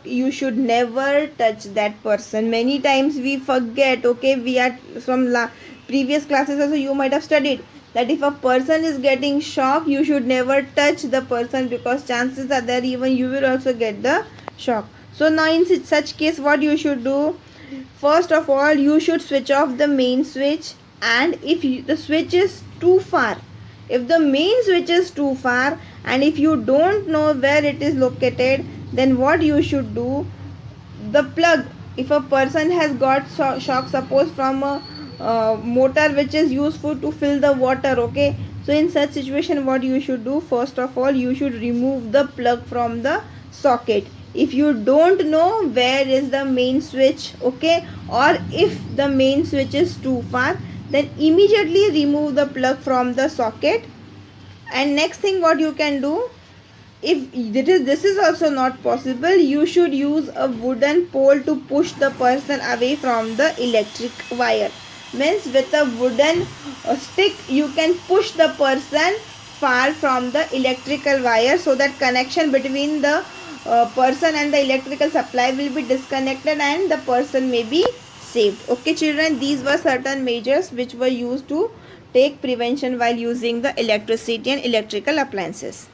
you should never touch that person. Many times we forget. Okay, we are from previous classes also you might have studied that if a person is getting shock, you should never touch the person, because chances are there even you will also get the shock. So now in such case, what you should do? First of all, you should switch off the main switch, and if the switch is too far, if the main switch is too far and if you don't know where it is located, then what you should do? The plug, if a person has got shock, suppose from a motor which is useful to fill the water. Okay, so in such situation what you should do? First of all, you should remove the plug from the socket. If you don't know where is the main switch, okay, or if the main switch is too far, then immediately remove the plug from the socket. And next thing what you can do, if this is also not possible, you should use a wooden pole to push the person away from the electric wire. Means with a wooden stick you can push the person far from the electrical wire, so that connection between the person and the electrical supply will be disconnected and the person may be saved. Okay, children, these were certain measures which were used to take prevention while using the electricity and electrical appliances.